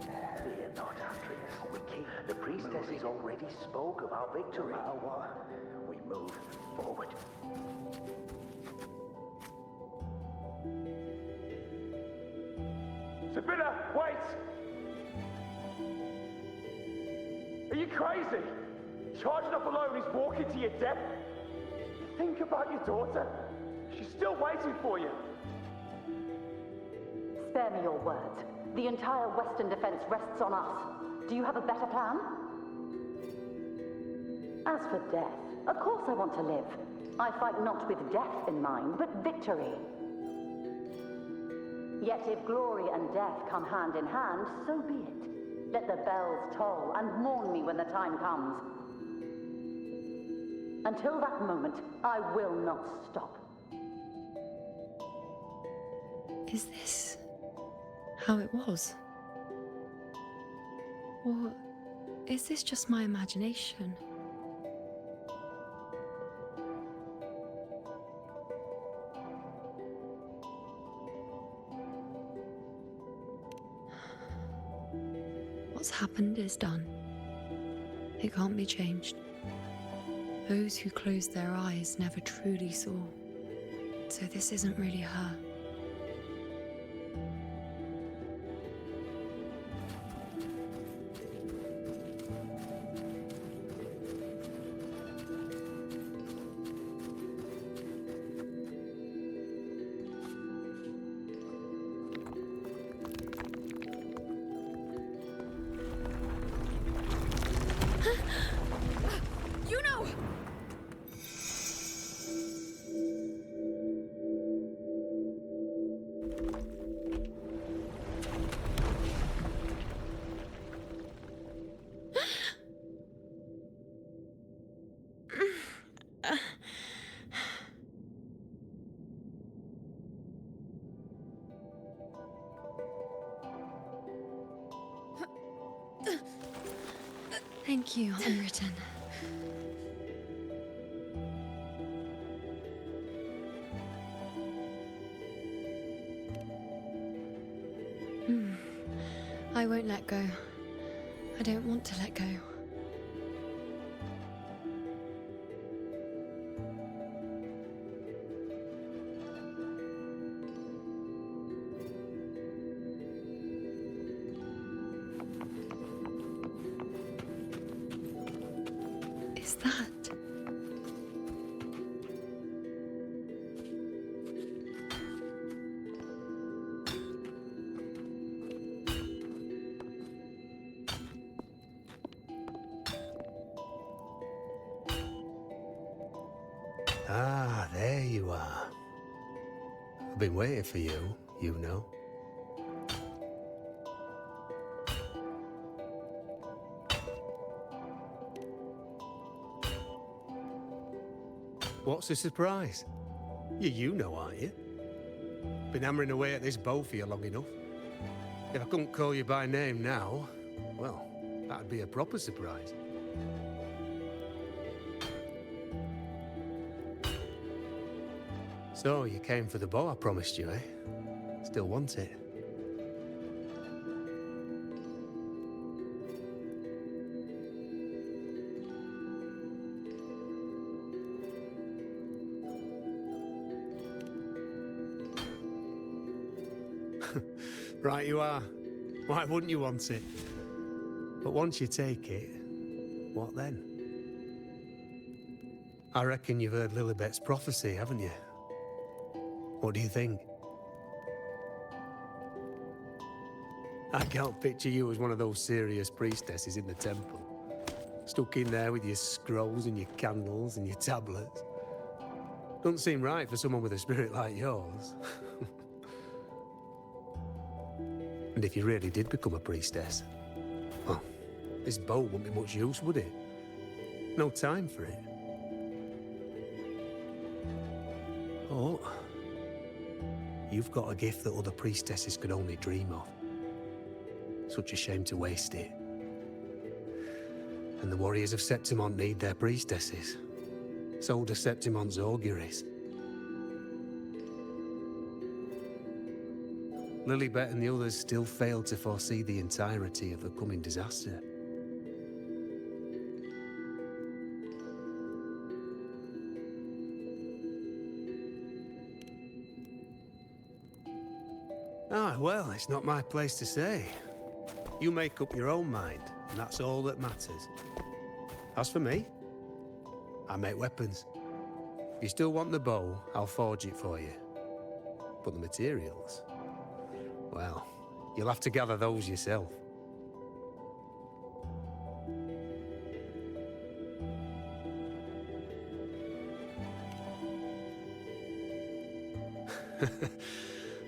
Fear not, Andreas. We keep. The priestesses already spoke of our victory. No matter what, we move forward. Sabina, wait! Are you crazy? Charging up alone is walking to your death. Think about your daughter. She's still waiting for you. Spare me your words. The entire Western defense rests on us. Do you have a better plan? As for death, of course I want to live. I fight not with death in mind, but victory. Yet if glory and death come hand in hand, so be it. Let the bells toll and mourn me when the time comes. Until that moment, I will not stop. Is this how it was? Or is this just my imagination? What's happened is done. It can't be changed. Those who closed their eyes never truly saw. So this isn't really her. You know! Thank you, Unwritten. I won't let go. I don't want to let go. Is that? Ah, there you are. I've been waiting for you, you know. What's the surprise? You know, aren't you? Been hammering away at this bow for you long enough. If I couldn't call you by name now, well, that'd be a proper surprise. So, you came for the bow I promised you, eh? Still want it? Right you are. Why wouldn't you want it? But once you take it, what then? I reckon you've heard Lilibet's prophecy, haven't you? What do you think? I can't picture you as one of those serious priestesses in the temple. Stuck in there with your scrolls and your candles and your tablets. Doesn't seem right for someone with a spirit like yours. And if you really did become a priestess, well, this bow wouldn't be much use, would it? No time for it. Oh, you've got a gift that other priestesses could only dream of. Such a shame to waste it. And the warriors of Septimont need their priestesses. So do Septimont's auguries. Lilibet and the others still failed to foresee the entirety of the coming disaster. Ah, well, it's not my place to say. You make up your own mind, and that's all that matters. As for me, I make weapons. If you still want the bow, I'll forge it for you. But the materials, well, you'll have to gather those yourself.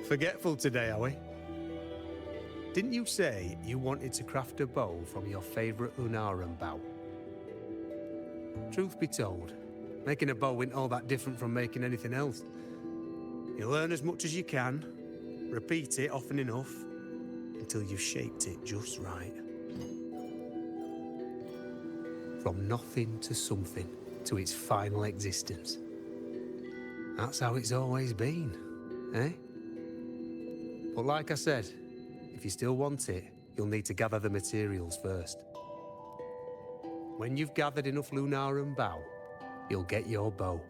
Forgetful today, are we? Didn't you say you wanted to craft a bow from your favorite Lunarum bow? Truth be told, making a bow isn't all that different from making anything else. You learn as much as you can, repeat it often enough, until you've shaped it just right. From nothing to something, to its final existence. That's how it's always been, eh? But like I said, if you still want it, you'll need to gather the materials first. When you've gathered enough Lunarum bow, you'll get your bow.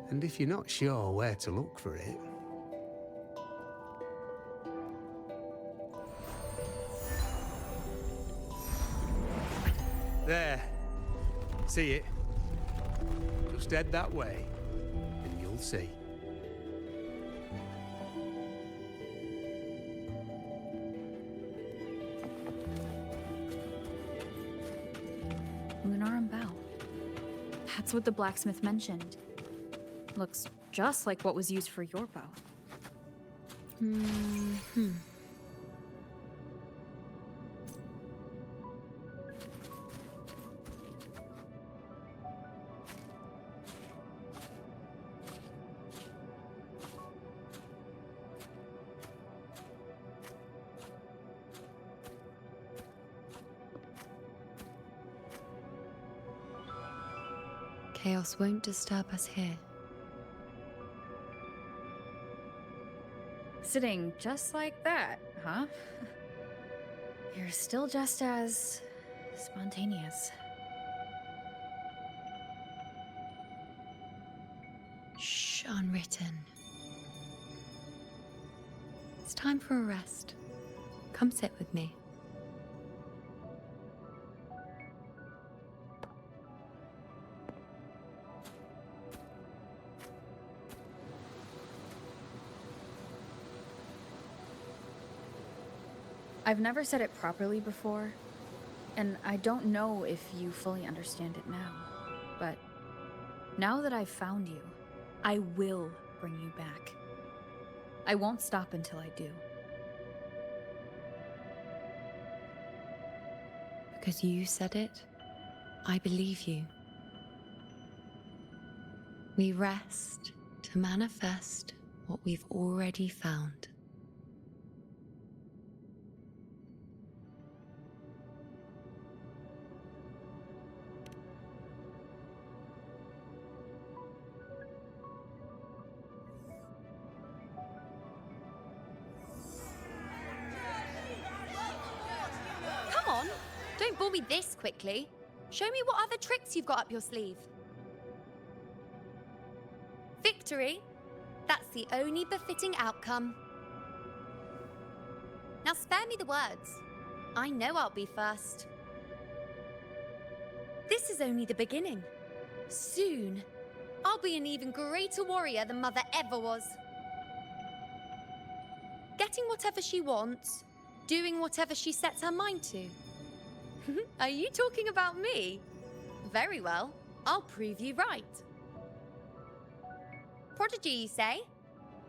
And if you're not sure where to look for it... There. See it? Just head that way, and you'll see. Lunarum bow. That's what the blacksmith mentioned. Looks just like what was used for your bow. Chaos won't disturb us here. Sitting just like that, huh? You're still just as... spontaneous. Shh, unwritten. It's time for a rest. Come sit with me. I've never said it properly before, and I don't know if you fully understand it now, but now that I've found you, I will bring you back. I won't stop until I do. Because you said it, I believe you. We rest to manifest what we've already found. on. Don't bore me this quickly. Show me what other tricks you've got up your sleeve. Victory? That's the only befitting outcome. Now spare me the words. I know I'll be first. This is only the beginning. Soon, I'll be an even greater warrior than Mother ever was. Getting whatever she wants, doing whatever she sets her mind to. Are you talking about me? Very well, I'll prove you right. Prodigy, you say?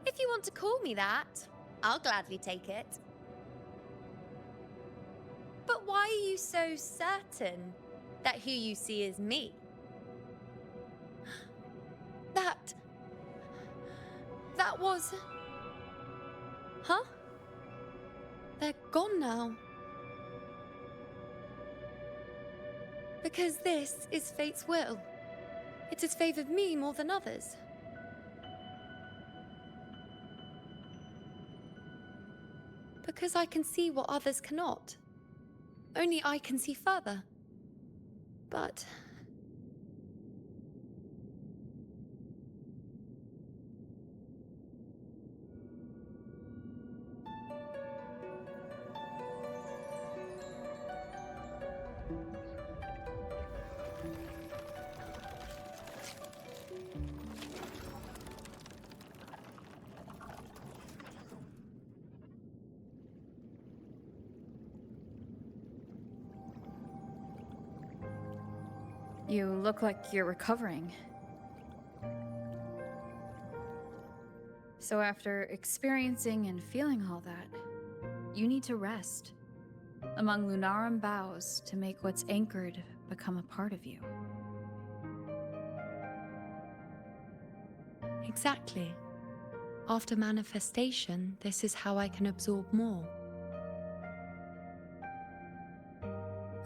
If you want to call me that, I'll gladly take it. But why are you so certain that who you see is me? That was... Huh? They're gone now. Because this is fate's will. It has favored me more than others. Because I can see what others cannot. Only I can see further. But... You look like you're recovering. So after experiencing and feeling all that, you need to rest among Lunarum boughs to make what's anchored become a part of you. Exactly. After manifestation, this is how I can absorb more.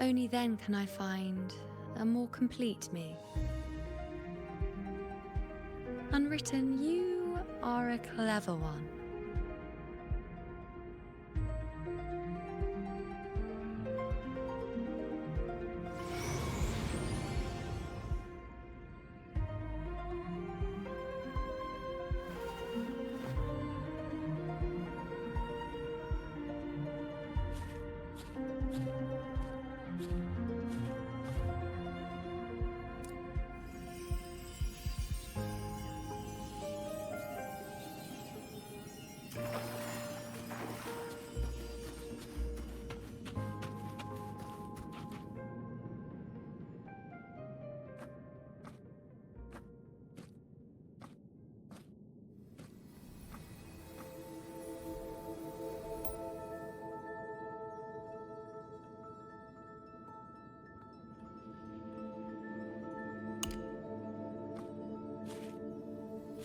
Only then can I find a more complete me. Unwritten, you are a clever one.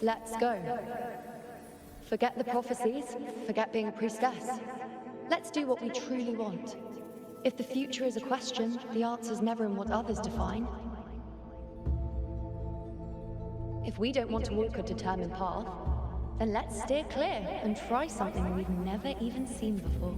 Let's go. Forget the prophecies, forget being a priestess. Let's do what we truly want. If the future is a question, the answer's never in what others define. If we don't want to walk a determined path, then let's steer clear and try something we've never even seen before.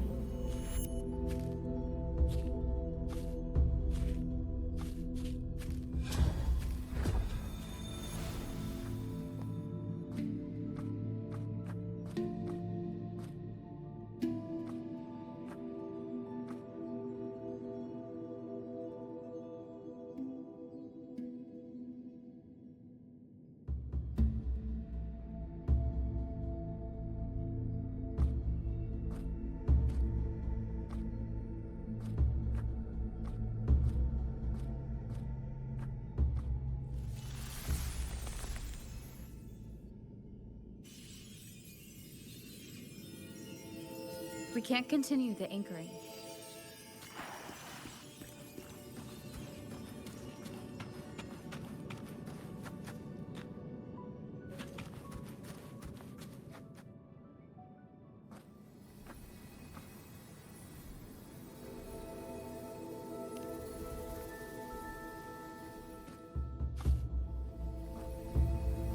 We can't continue the anchoring.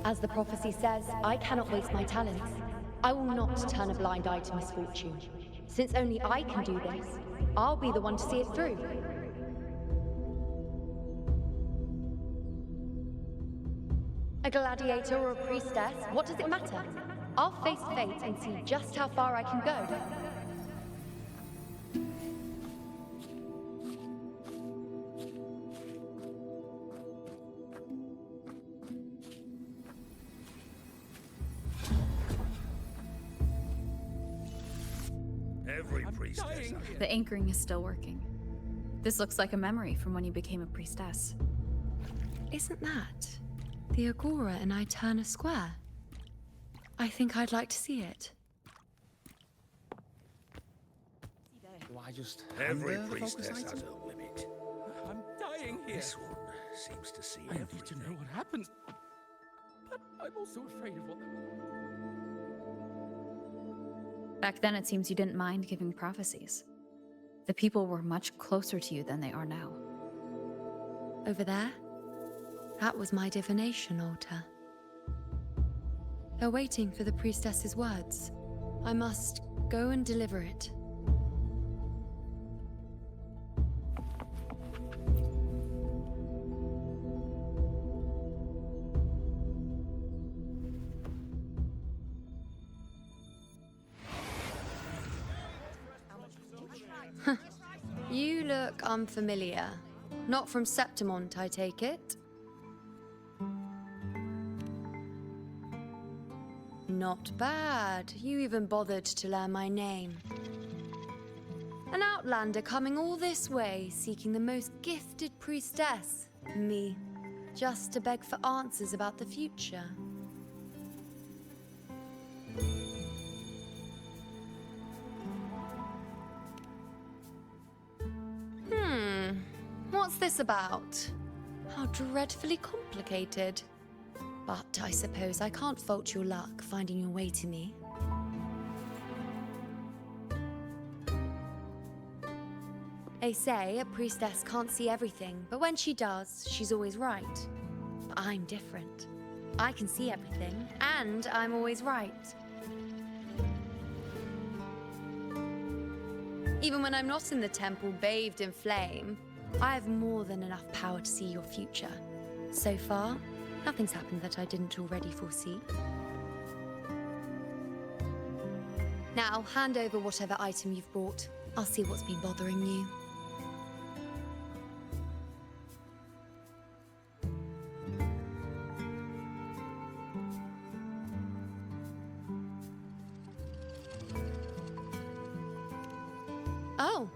As the prophecy says, I cannot waste my talents. I will not turn a blind eye to misfortune. Since only I can do this, I'll be the one to see it through. A gladiator or a priestess, what does it matter? I'll face fate and see just how far I can go. Every priestess. The anchoring is still working. This looks like a memory from when you became a priestess. Isn't that the Agora in Eterna Square? I think I'd like to see it. Do I just every priestess has a limit. I'm dying here. This one seems to see I everything. need to know what happened. But I'm also afraid of what... Back then, it seems you didn't mind giving prophecies. The people were much closer to you than they are now. Over there? That was my divination altar. They're waiting for the priestess's words. I must go and deliver it. You look unfamiliar. Not from Septimont, I take it? Not bad. You even bothered to learn my name. An outlander coming all this way, seeking the most gifted priestess, me, just to beg for answers about the future. What's this about? How dreadfully complicated. But I suppose I can't fault your luck finding your way to me. They say a priestess can't see everything, but when she does, she's always right. But I'm different. I can see everything, and I'm always right. Even when I'm not in the temple bathed in flame, I have more than enough power to see your future. So far, nothing's happened that I didn't already foresee. Now, hand over whatever item you've brought. I'll see what's been bothering you. Oh,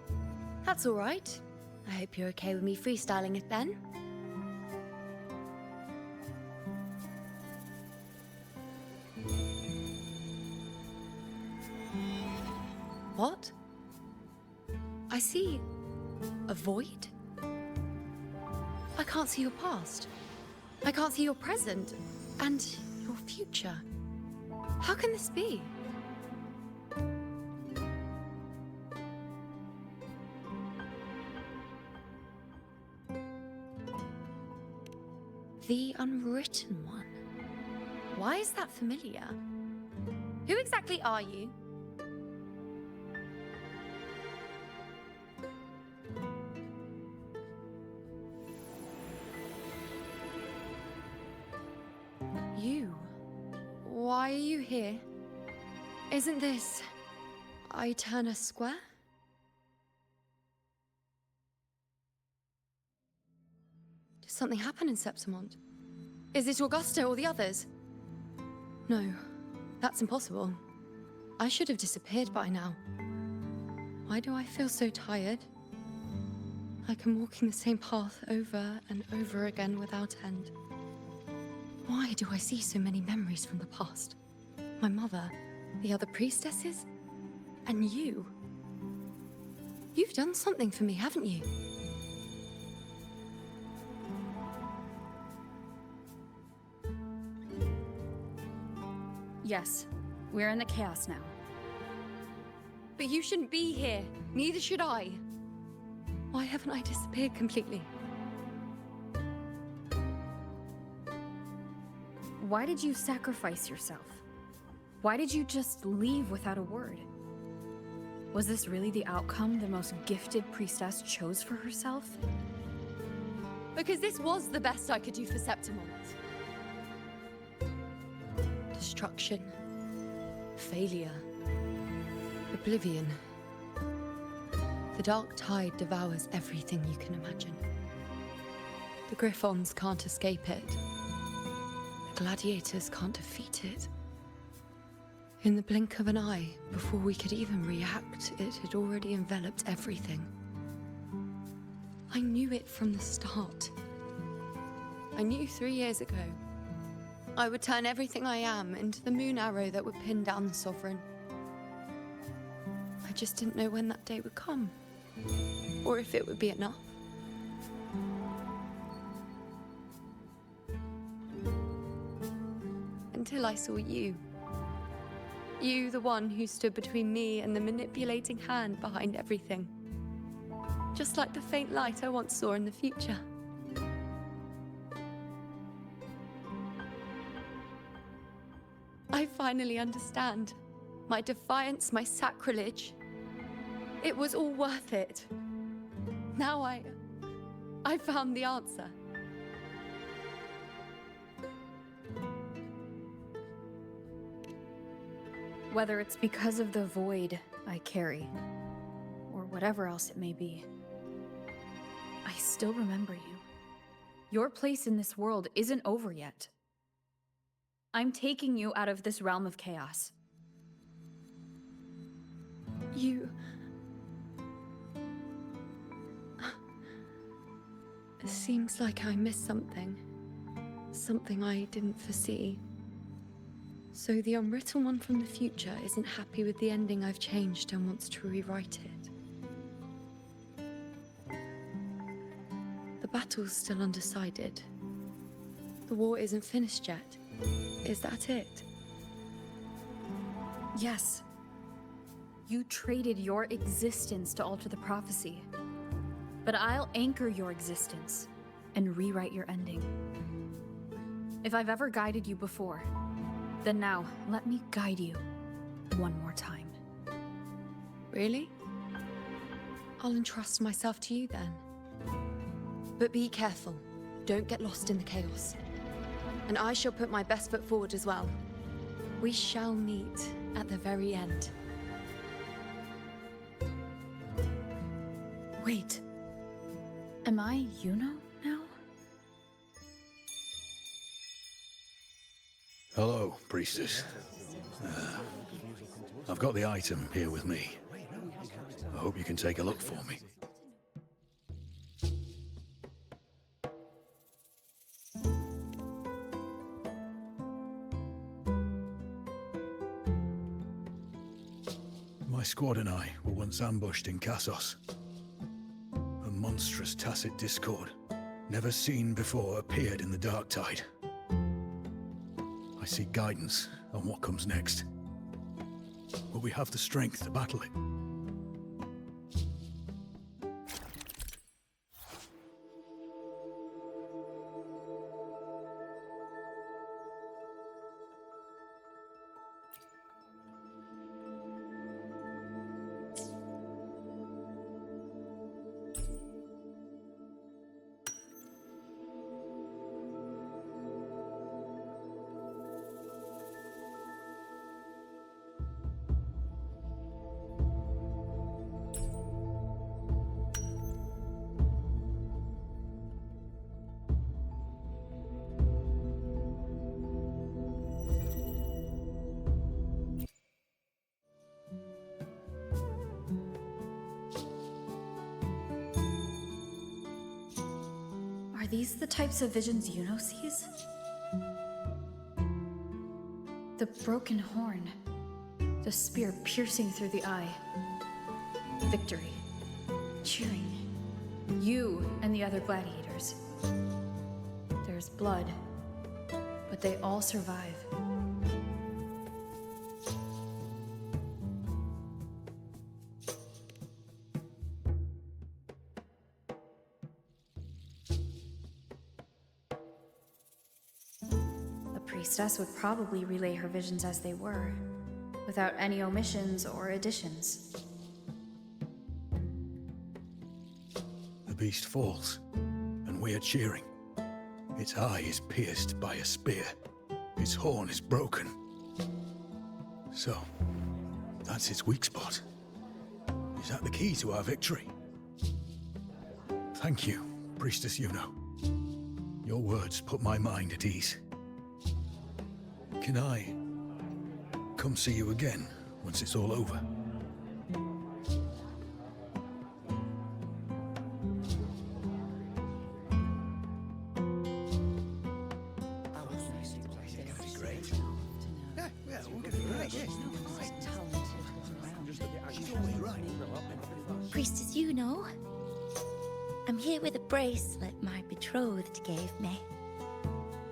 that's all right. I hope you're okay with me freestyling it then. What? I see a void? I can't see your past. I can't see your present and your future. How can this be? The Unwritten One. Why is that familiar? Who exactly are you? You? Why are you here? Isn't this Eterna Square? Did something happen in Septimont? Is it Augusta or the others? No, that's impossible. I should have disappeared by now. Why do I feel so tired? Like I'm walking the same path over and over again without end. Why do I see so many memories from the past? My mother, the other priestesses, and you. You've done something for me, haven't you? Yes, we're in the chaos now. But you shouldn't be here. Neither should I. Why haven't I disappeared completely? Why did you sacrifice yourself? Why did you just leave without a word? Was this really the outcome the most gifted priestess chose for herself? Because this was the best I could do for Septimont. Destruction. Failure. Oblivion. The dark tide devours everything you can imagine. The Griffons can't escape it. The gladiators can't defeat it. In the blink of an eye, before we could even react, it had already enveloped everything. I knew it from the start. I knew 3 years ago I would turn everything I am into the moon arrow that would pin down the Sovereign. I just didn't know when that day would come, or if it would be enough. Until I saw you. You, the one who stood between me and the manipulating hand behind everything. Just like the faint light I once saw in the future. I finally understand. My defiance, my sacrilege. It was all worth it. Now I found the answer. Whether it's because of the void I carry, or whatever else it may be, I still remember you. Your place in this world isn't over yet. I'm taking you out of this realm of chaos. You... It seems like I missed something. Something I didn't foresee. So the unwritten one from the future isn't happy with the ending I've changed and wants to rewrite it. The battle's still undecided. The war isn't finished yet. Is that it? Yes. You traded your existence to alter the prophecy. But I'll anchor your existence and rewrite your ending. If I've ever guided you before, then now, let me guide you one more time. Really? I'll entrust myself to you then. But be careful. Don't get lost in the chaos. And I shall put my best foot forward as well. We shall meet at the very end. Wait. Am I Yuno now? Hello, priestess. I've got the item here with me. I hope you can take a look for me. My squad and I were once ambushed in Kassos. A monstrous tacit discord, never seen before, appeared in the dark tide. I seek guidance on what comes next. Will we have the strength to battle it? Are these the types of visions Yuno sees? The broken horn. The spear piercing through the eye. Victory. Cheering. You and the other gladiators. There's blood, but they all survive. Priestess would probably relay her visions as they were, without any omissions or additions. the beast falls, and we are cheering. Its eye is pierced by a spear. Its horn is broken. So, that's its weak spot. Is that the key to our victory? Thank you, Priestess Yuno. Your words put my mind at ease. Can I come see you again once it's all over? Priestess Yuno, I'm here with a bracelet my betrothed gave me.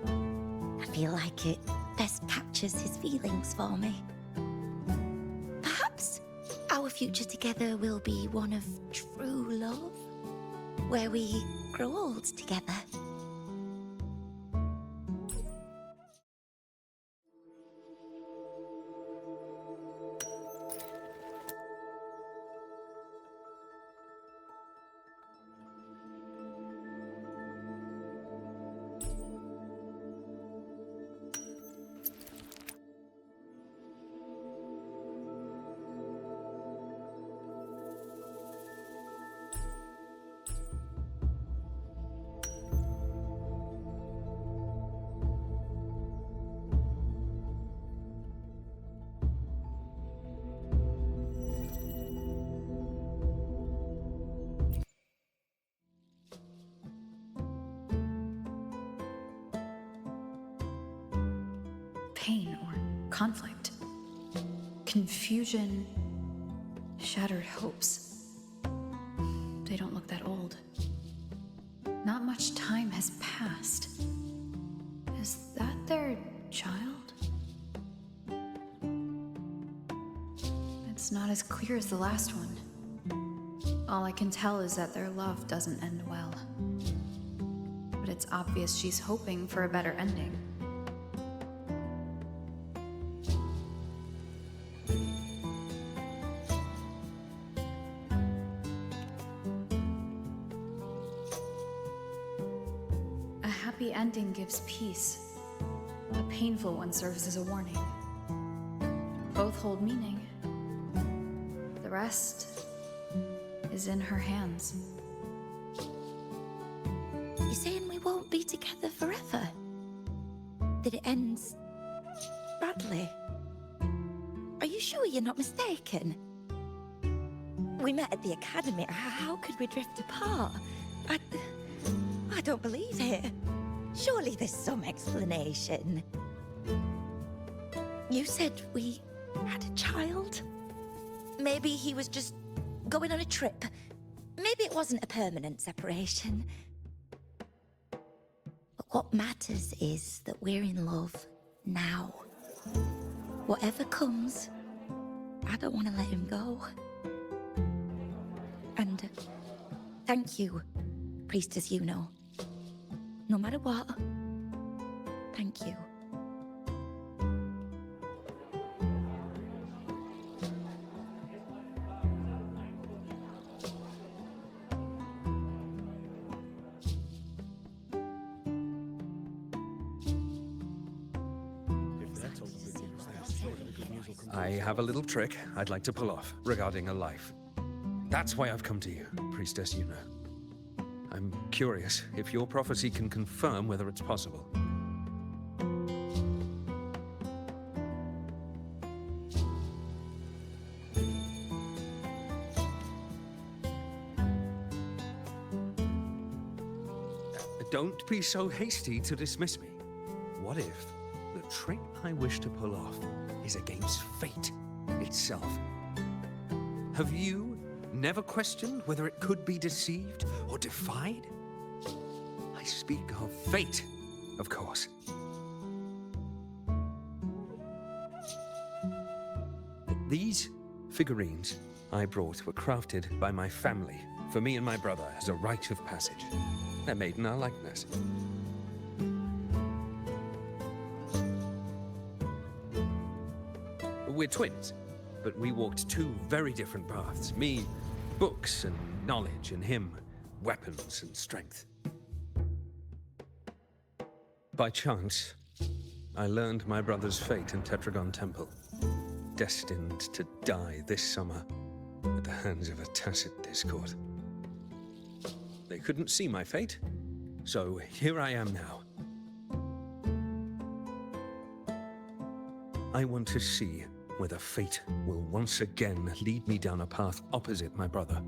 I feel like it best captures his feelings for me. Perhaps our future together will be one of true love, where we grow old together. Pain or conflict, confusion, shattered hopes. They don't look that old. Not much time has passed. Is that their child? It's not as clear as the last one. All I can tell is that their love doesn't end well. But it's obvious she's hoping for a better ending. A happy ending gives peace. A painful one serves as a warning. Both hold meaning. The rest is in her hands. You're saying we won't be together forever? That it ends badly? Are you sure you're not mistaken? We met at the academy. How could we drift apart? I don't believe it. Surely there's some explanation. You said we had a child? Maybe he was just going on a trip. Maybe it wasn't a permanent separation. But what matters is that we're in love now. Whatever comes, I don't want to let him go. And thank you, Priestess Yuno. No matter what, thank you. I have a little trick I'd like to pull off regarding a life. That's why I've come to you, Priestess Yuno. I'm curious if your prophecy can confirm whether it's possible. Don't be so hasty to dismiss me. What if the trick I wish to pull off is against fate itself? Have you never questioned whether it could be deceived or defied? I speak of fate, of course. These figurines I brought were crafted by my family for me and my brother as a rite of passage. They're made in our likeness. We're twins, but we walked two very different paths. Me, books and knowledge, and him, weapons and strength. By chance, I learned my brother's fate in Tetragon Temple, destined to die this summer at the hands of a tacit discord. They couldn't see my fate, so here I am now. I want to see whether fate will once again lead me down a path opposite my brother.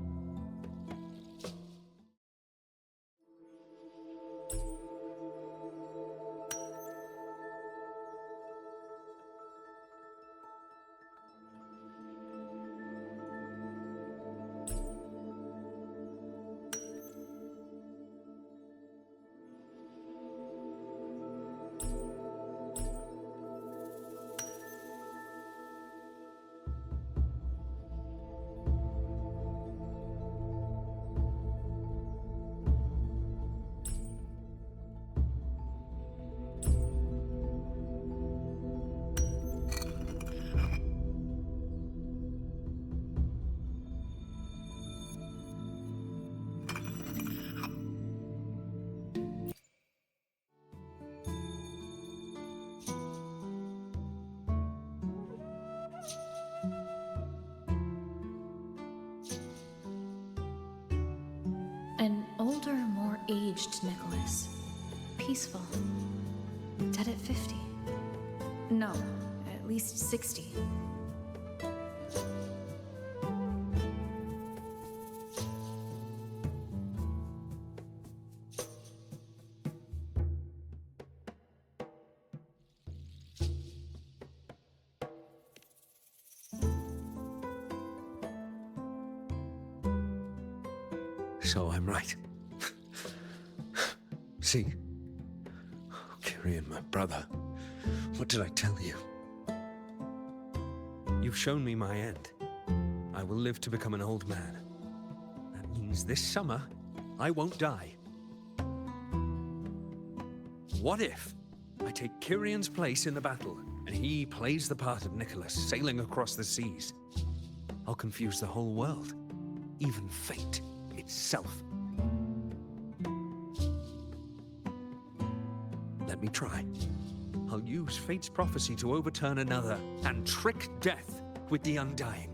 An older, more aged Nicholas. Peaceful. Dead at 50. No, at least 60. So I'm right. See? Kyrian, my brother. What did I tell you? You've shown me my end. I will live to become an old man. That means this summer, I won't die. What if I take Kyrian's place in the battle, and he plays the part of Nicholas, sailing across the seas? I'll confuse the whole world, even fate itself. Let me try. I'll use fate's prophecy to overturn another and trick death with the undying.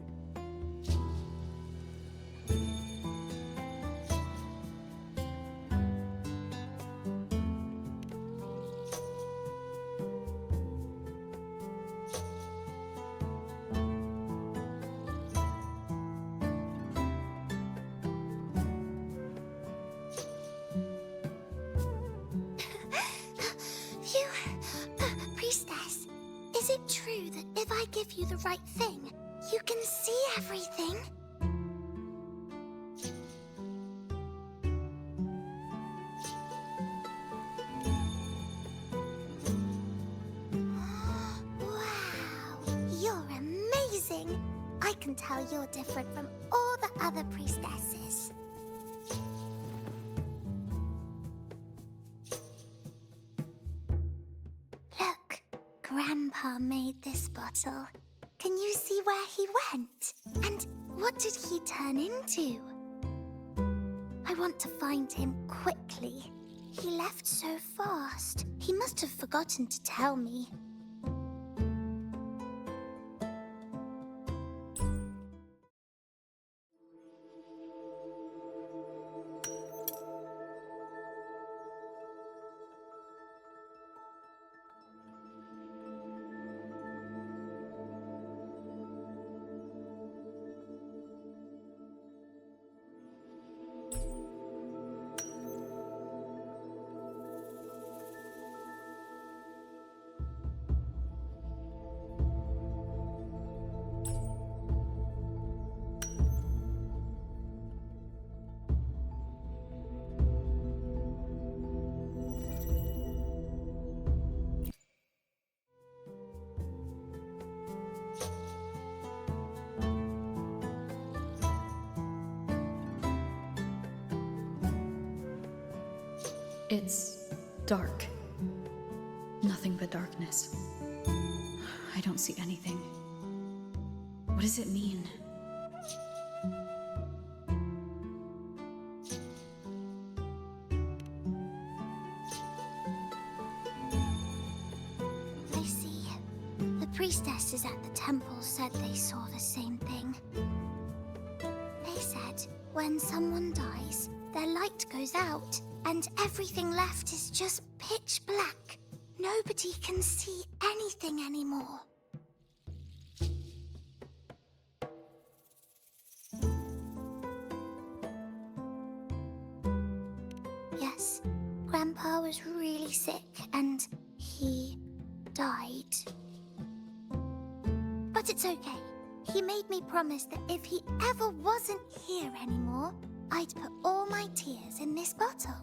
Priestess, is it true that if I give you the right thing, you can see everything? Wow, you're amazing! I can tell you're different from all the other priestesses. Look, Grandpa made this bottle. Can you see where he went? And what did he turn into? I want to find him quickly. He left so fast. He must have forgotten to tell me. It's dark. Nothing but darkness. I don't see anything. What does it mean? priestesses at the temple said they saw the same thing. They said when someone dies, their light goes out, and everything left is just pitch black. Nobody can see anything anymore. Yes, Grandpa was really sick and he died. But it's okay. He made me promise that if he ever wasn't here anymore, I'd put all my tears in this bottle.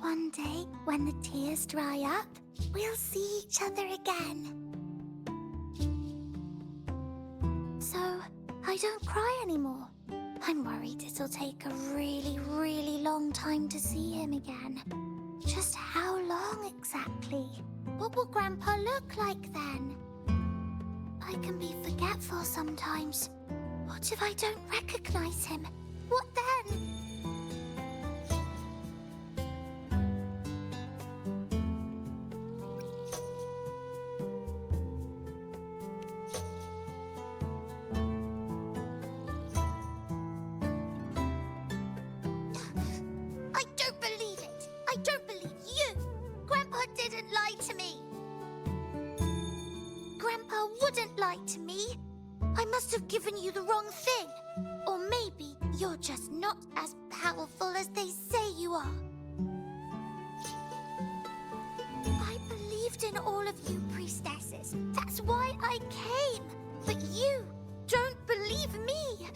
One day, when the tears dry up, we'll see each other again. So, I don't cry anymore. I'm worried it'll take a really, really long time to see him again. Just how long exactly? What will Grandpa look like then? I can be forgetful sometimes. What if I don't recognize him? What then? I don't believe it! I don't believe you! Grandpa didn't lie to me! Grandpa wouldn't lie to me! I must have given you the wrong thing! Or maybe you're just not as powerful as they say you are. I believed in all of you priestesses. That's why I came. But you don't believe me.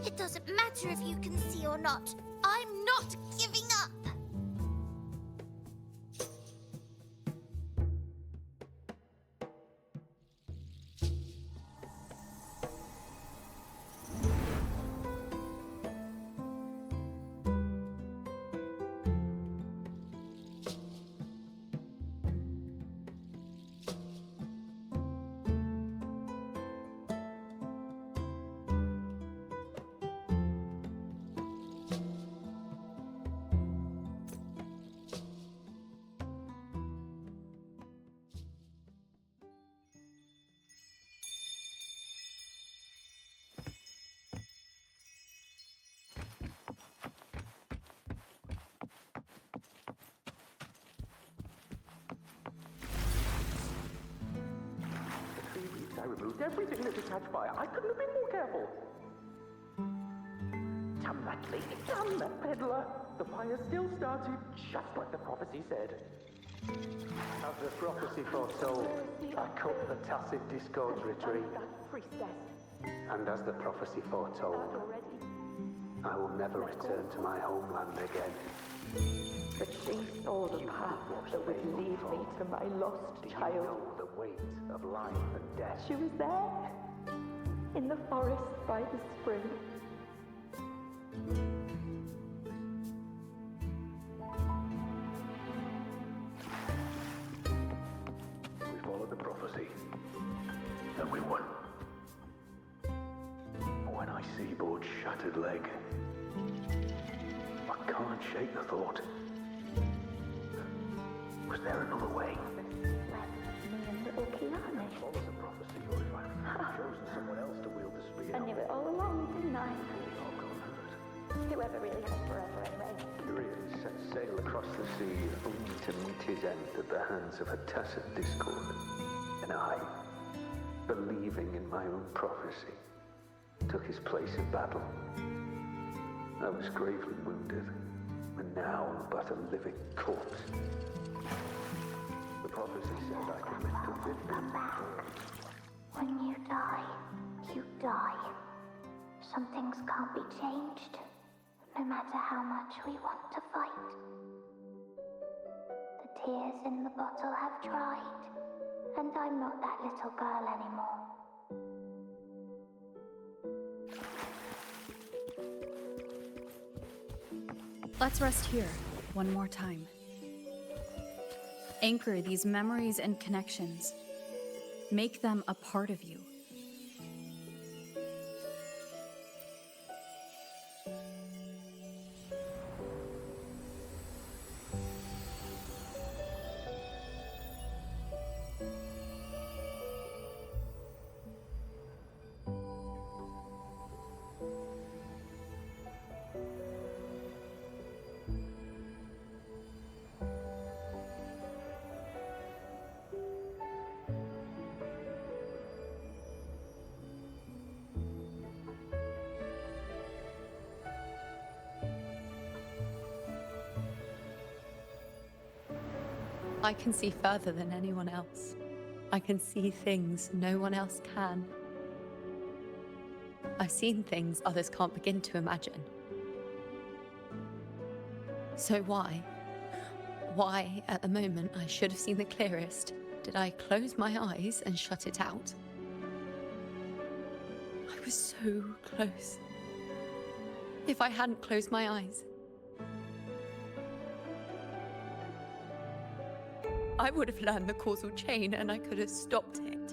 It doesn't matter if you can see or not. I'm not giving up. I removed everything that would catch fire. I couldn't have been more careful. Damn that lady, damn that peddler. The fire still started, just like the prophecy said. As the prophecy foretold, I cut the tacit discords retreat. And as the prophecy foretold, I will never return to my homeland again. But she saw the path that would lead me to my lost child. You know the weight of life and death. She was there, in the forest by the spring. We followed the prophecy, and we won. When I see Board's shattered leg, I can't shake the thought. Was there another way? Me and little Kiana. Follow the prophecy, or if I've chosen someone else to wield the spear. I knew it all along, didn't I? Whoever really has forever anyway. Uriel set sail across the sea, only to meet his end at the hands of a tacit discord. And I, believing in my own prophecy, took his place in battle. I was gravely wounded, and now I'm but a living corpse. The prophecy said I could live to 50. When you die, you die. Some things can't be changed, no matter how much we want to fight. The tears in the bottle have dried, and I'm not that little girl anymore. Let's rest here, one more time. Anchor these memories and connections. Make them a part of you. I can see further than anyone else. I can see things no one else can. I've seen things others can't begin to imagine. So why, at the moment I should have seen the clearest, did I close my eyes and shut it out? I was so close. If I hadn't closed my eyes, I would have learned the causal chain and I could have stopped it.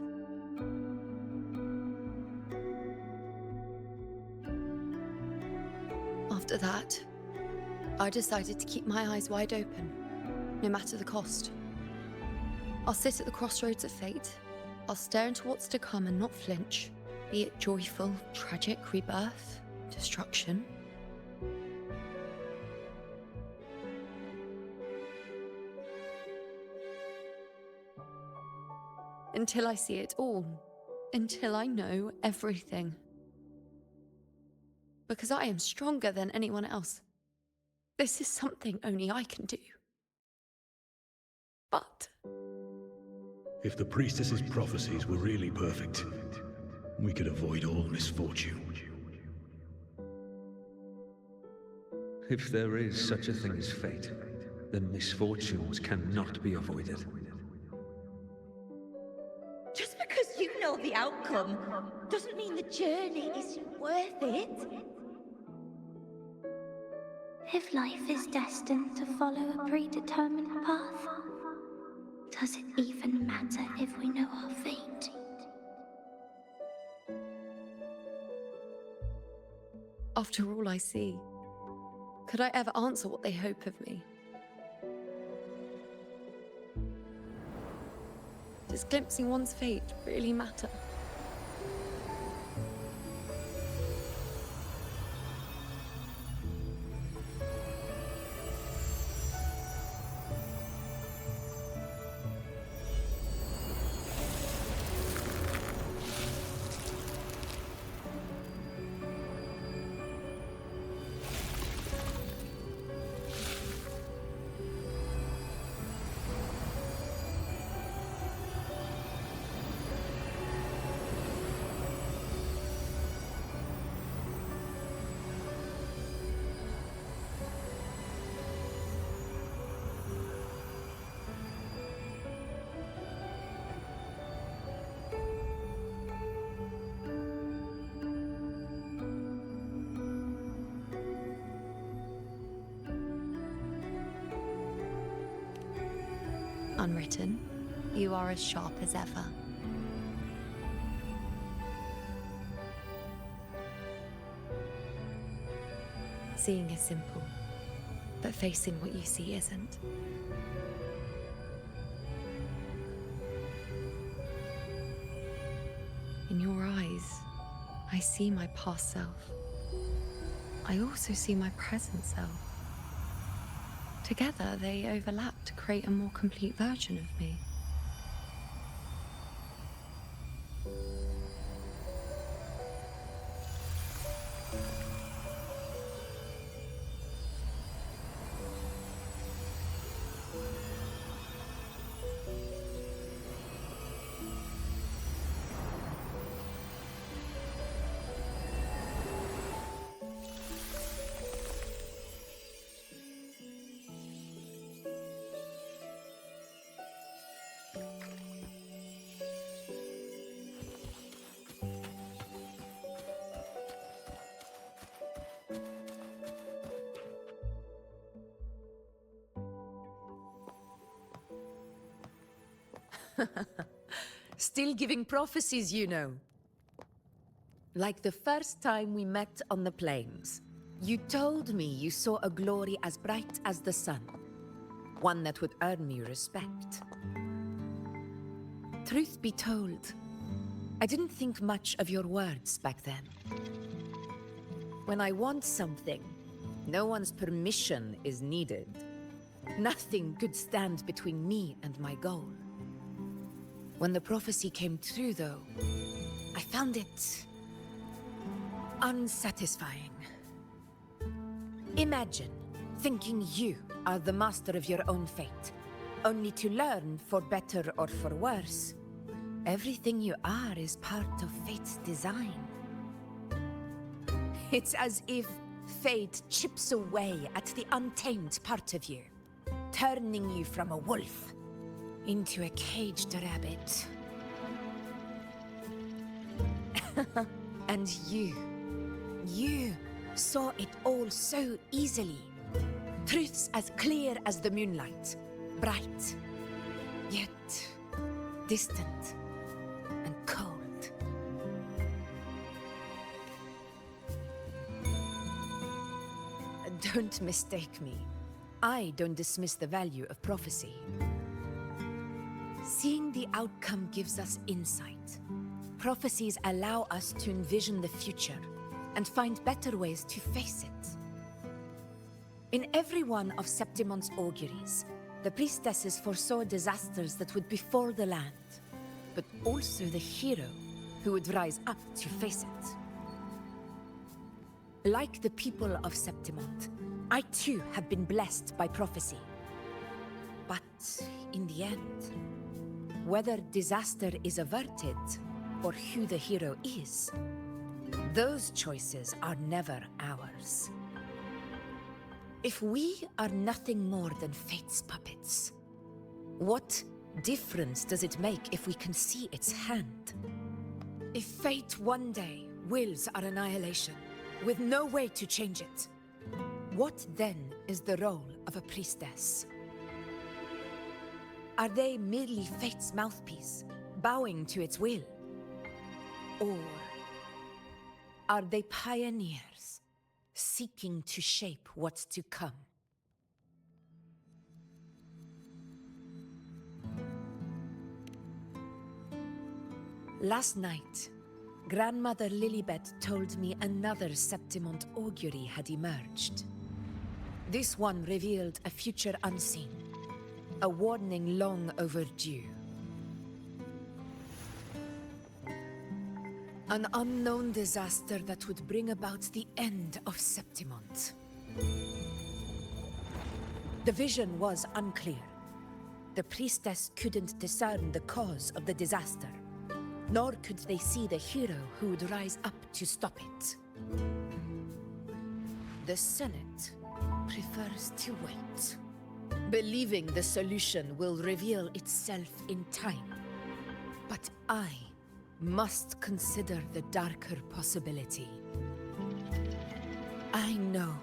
After that, I decided to keep my eyes wide open, no matter the cost. I'll sit at the crossroads of fate. I'll stare into what's to come and not flinch, be it joyful, tragic rebirth, destruction. Until I see it all. Until I know everything. Because I am stronger than anyone else. This is something only I can do. But if the priestess's prophecies were really perfect, we could avoid all misfortune. If there is such a thing as fate, then misfortunes cannot be avoided. Just because you know the outcome doesn't mean the journey isn't worth it. If life is destined to follow a predetermined path, does it even matter if we know our fate? after all I see, could I ever answer what they hope of me? Does glimpsing one's fate really matter? Unwritten, you are as sharp as ever. Seeing is simple, but facing what you see isn't. In your eyes, I see my past self. I also see my present self. Together, they overlap to create a more complete version of me. Still giving prophecies, you know. Like the first time we met on the plains. You told me you saw a glory as bright as the sun. One that would earn me respect. Truth be told, I didn't think much of your words back then. When I want something, no one's permission is needed. Nothing could stand between me and my goal. When the prophecy came true, though, I found it unsatisfying. Imagine thinking you are the master of your own fate, only to learn, for better or for worse, everything you are is part of fate's design. It's as if fate chips away at the untamed part of you, turning you from a wolf into a caged rabbit. And you saw it all so easily. Truths as clear as the moonlight, bright, yet distant and cold. Don't mistake me. I don't dismiss the value of prophecy. Seeing the outcome gives us insight. Prophecies allow us to envision the future and find better ways to face it. In every one of Septimon's auguries, the priestesses foresaw disasters that would befall the land, but also the hero who would rise up to face it. Like the people of Septimont, I too have been blessed by prophecy. But in the end, whether disaster is averted or who the hero is, those choices are never ours. If we are nothing more than fate's puppets, what difference does it make if we can see its hand? If fate one day wills our annihilation, with no way to change it, what then is the role of a priestess? Are they merely fate's mouthpiece, bowing to its will? Or are they pioneers, seeking to shape what's to come? Last night, Grandmother Lilibet told me another Septimont augury had emerged. This one revealed a future unseen, a warning long overdue. An unknown disaster that would bring about the end of Septimont. The vision was unclear. The priestess couldn't discern the cause of the disaster, nor could they see the hero who would rise up to stop it. The Senate prefers to wait, believing the solution will reveal itself in time. But I must consider the darker possibility. I know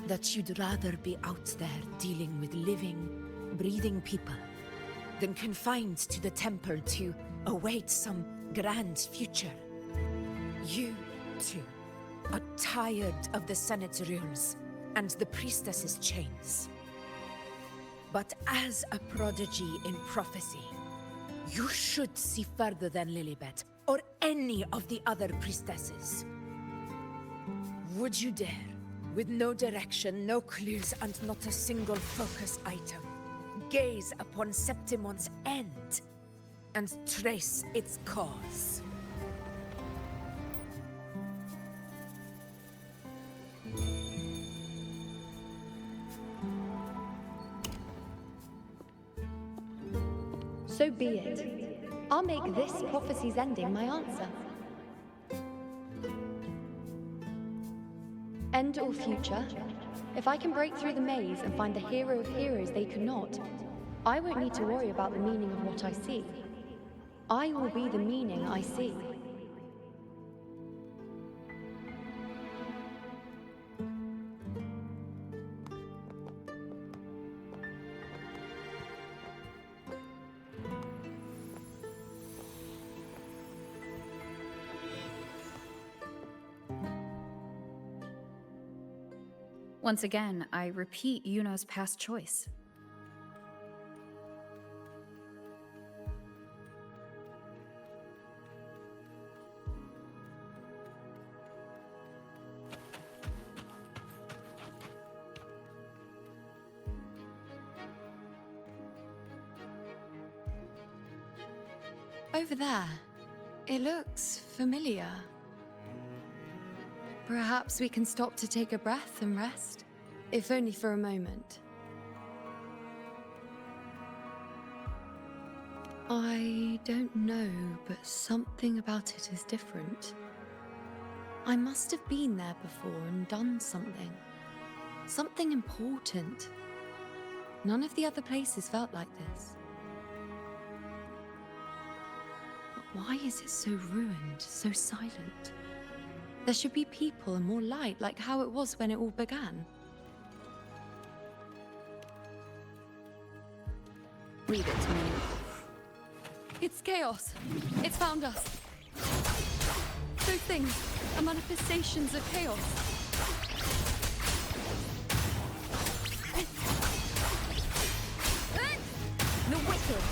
that you'd rather be out there dealing with living, breathing people than confined to the temple to await some grand future. You, too, are tired of the Senate's rules and the priestess's chains. But as a prodigy in prophecy, you should see further than Lilibet, or any of the other priestesses. Would you dare, with no direction, no clues, and not a single focus item, gaze upon Septimont's end and trace its cause? So be it. I'll make this prophecy's ending my answer. End or future, if I can break through the maze and find the hero of heroes they could not, I won't need to worry about the meaning of what I see. I will be the meaning I see. Once again, I repeat Yuno's past choice. Over there. It looks familiar. Perhaps we can stop to take a breath and rest, if only for a moment. I don't know, but something about it is different. I must have been there before and done something. Something important. None of the other places felt like this. But why is it so ruined, so silent? There should be people and more light, like how it was when it all began. Leave it to me. It's chaos. It's found us. Those things are manifestations of chaos. The wicked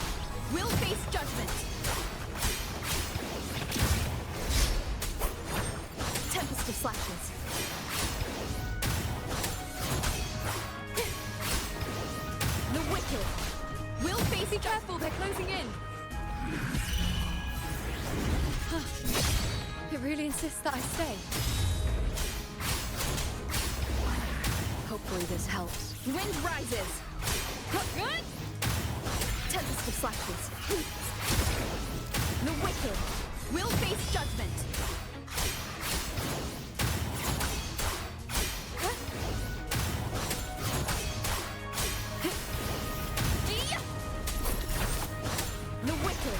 will face judgment. Tempest of slashes. The wicked will face. Be careful, they're closing in. It really insists that I stay. Hopefully this helps. Wind rises. Tempest of slashes. The wicked will face judgment. The wicked.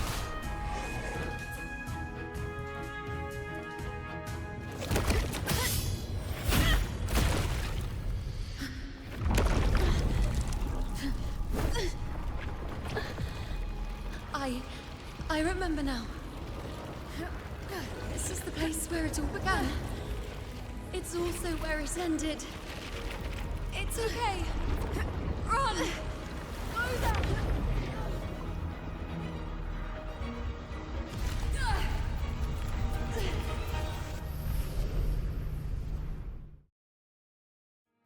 I remember now. This is the place where it all began. It's also where it ended. It's okay. Run! Go down!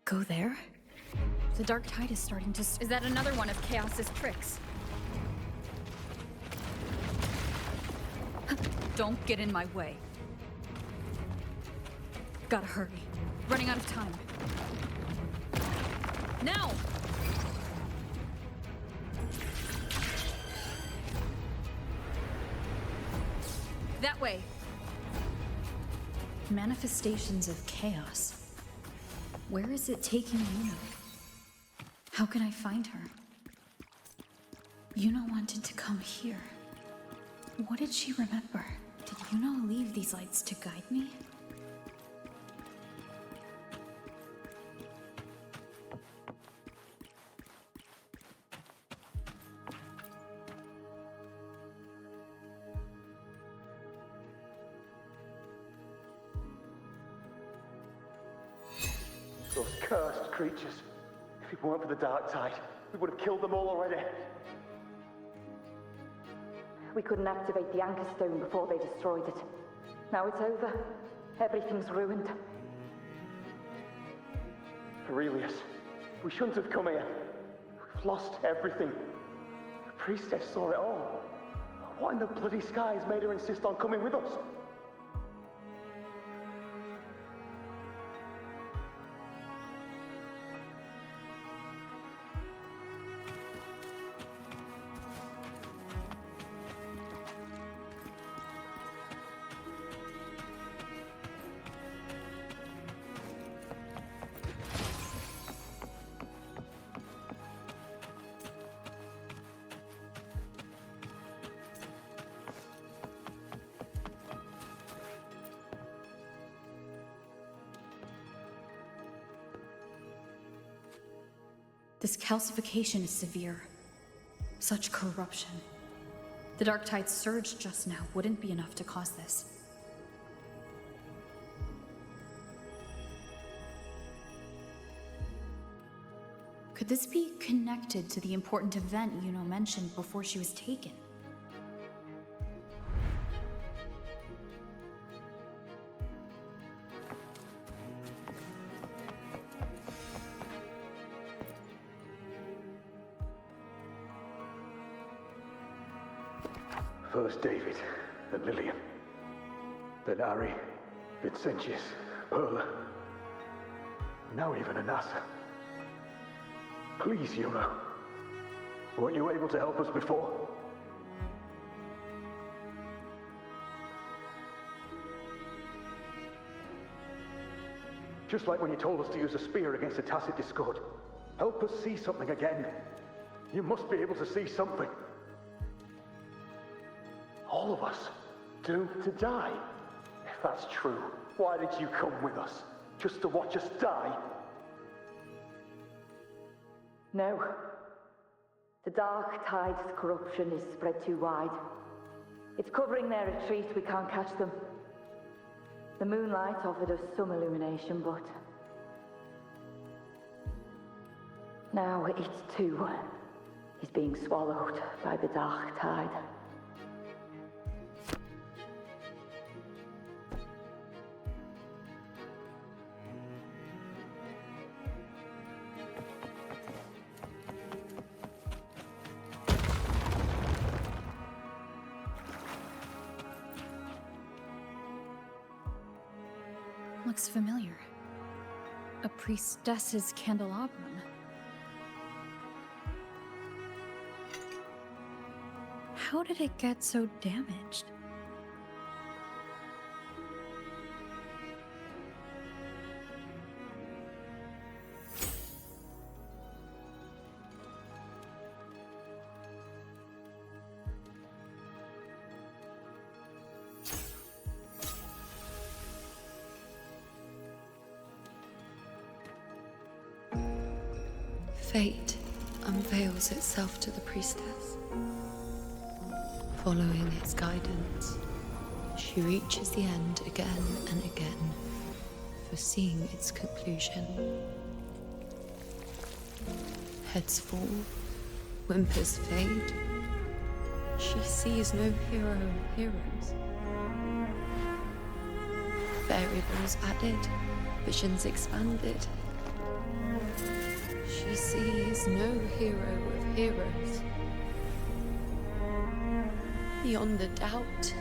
Go there? The dark tide is starting to... Is that another one of Chaos's tricks? Don't get in my way. Gotta hurry. Running out of time. Now! That way. Manifestations of chaos. Where is it taking Yuna? How can I find her? Yuna wanted to come here. What did she remember? Did Yuna leave these lights to guide me? Those cursed creatures. If it weren't for the dark tide, we would have killed them all already. We couldn't activate the anchor stone before they destroyed it. Now it's over. Everything's ruined. Aurelius, we shouldn't have come here. We've lost everything. The priestess saw it all. What in the bloody skies made her insist on coming with us? This calcification is severe. Such corruption. The dark tide's surge just now wouldn't be enough to cause this. Could this be connected to the important event Yuno mentioned before she was taken? First David, then Lillian, then Ari, Vincentius, Perla, now even Anassa. Please, Yuno. Weren't you able to help us before? Just like when you told us to use a spear against a tacit discord. Help us see something again. You must be able to see something. All of us doomed to die. If that's true, why did you come with us? Just to watch us die? No. The Dark Tide's corruption is spread too wide. It's covering their retreat, we can't catch them. The moonlight offered us some illumination, but... now it too is being swallowed by the Dark Tide. Looks familiar. A priestess's candelabrum. How did it get so damaged? Fate unveils itself to the priestess. Following its guidance, she reaches the end again and again, foreseeing its conclusion. Heads fall, whimpers fade. She sees no hero of heroes. Variables added, visions expanded. She sees no hero of heroes. Beyond a doubt,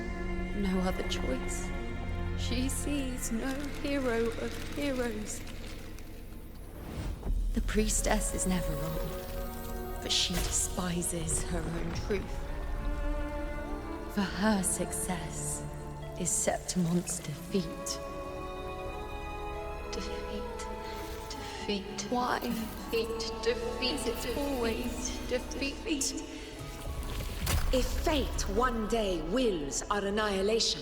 no other choice. She sees no hero of heroes. The priestess is never wrong, but she despises her own truth. For her success is Septimon's defeat. Defeat. Why? Defeat. It's always defeat. If fate one day wills our annihilation,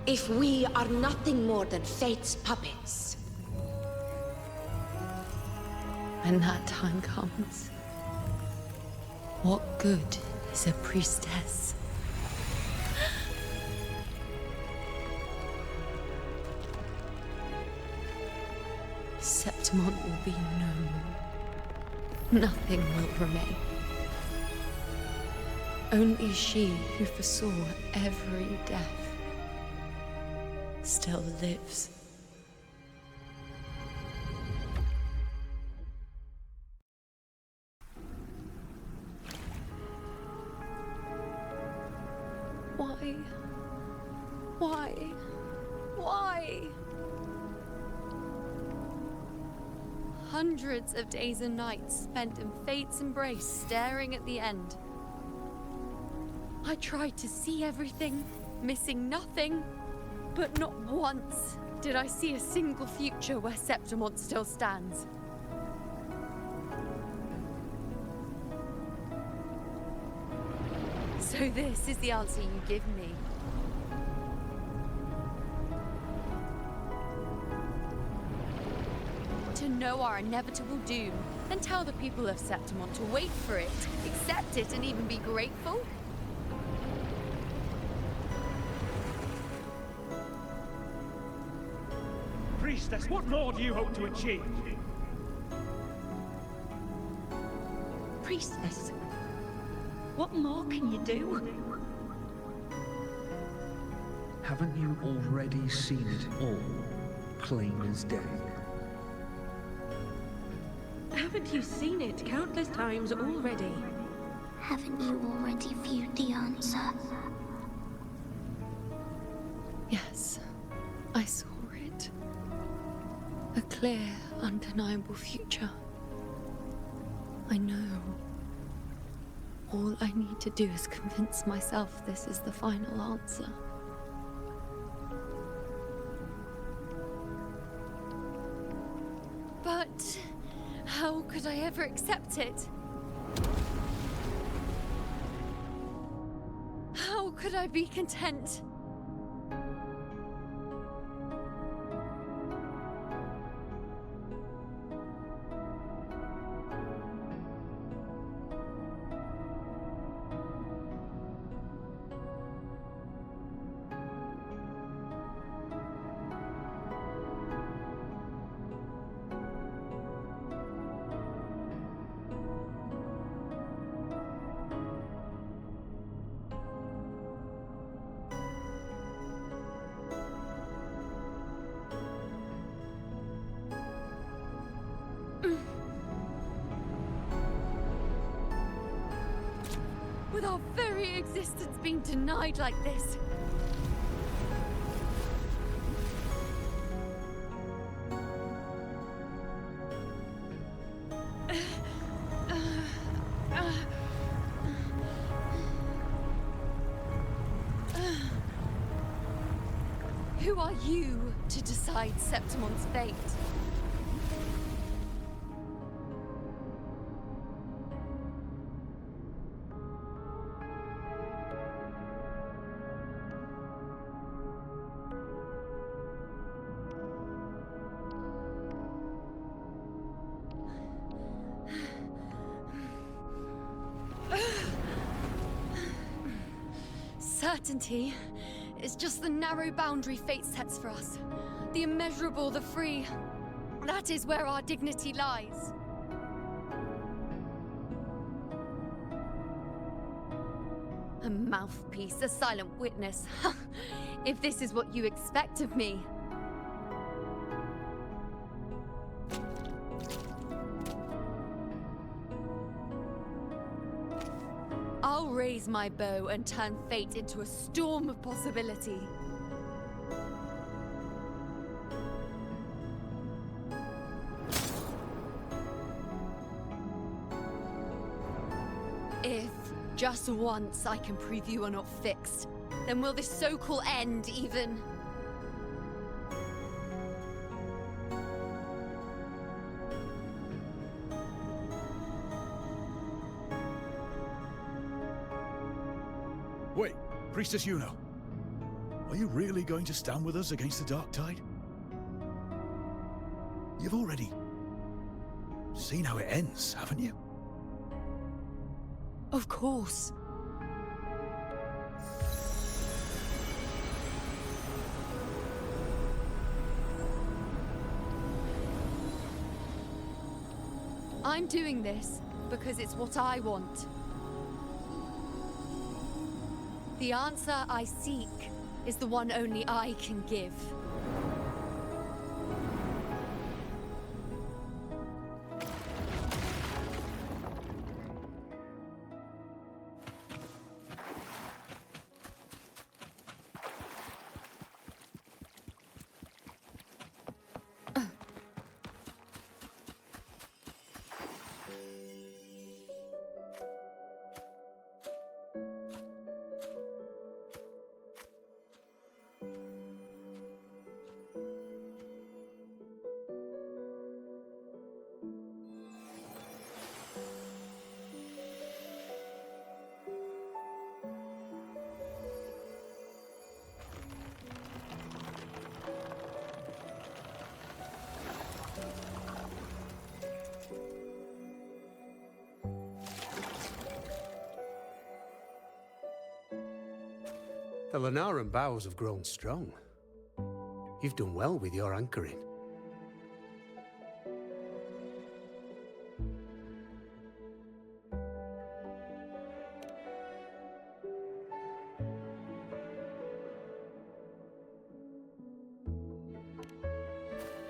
if we are nothing more than fate's puppets, when that time comes, what good is a priestess? Septimon will be no more. Nothing will remain. Only she who foresaw every death still lives. Why? Why? Why? Hundreds of days and nights spent in fate's embrace, staring at the end. I tried to see everything, missing nothing, but not once did I see a single future where Septimon still stands. So this is the answer you give me. To know our inevitable doom, then tell the people of Septimon to wait for it, accept it, and even be grateful? Priestess, what more do you hope to achieve? Priestess, what more can you do? Haven't you already seen it all, plain as day? Haven't you seen it countless times already? Haven't you already viewed the answer? Yes, I saw it. A clear, undeniable future. I know. All I need to do is convince myself this is the final answer. could I ever accept it? How could I be content? With our very existence being denied like this. Who are you to decide Septimon's fate? Certainty is just the narrow boundary fate sets for us. The immeasurable, the free. That is where our dignity lies. A mouthpiece, a silent witness. If this is what you expect of me. I'll raise my bow and turn fate into a storm of possibility. If, just once, I can prove you are not fixed, then will this so-called end even? Wait, Priestess Yuno. Are you really going to stand with us against the Dark Tide? You've already seen how it ends, haven't you? Of course. I'm doing this because it's what I want. The answer I seek is the one only I can give. The Lenaran bows have grown strong. You've done well with your anchoring.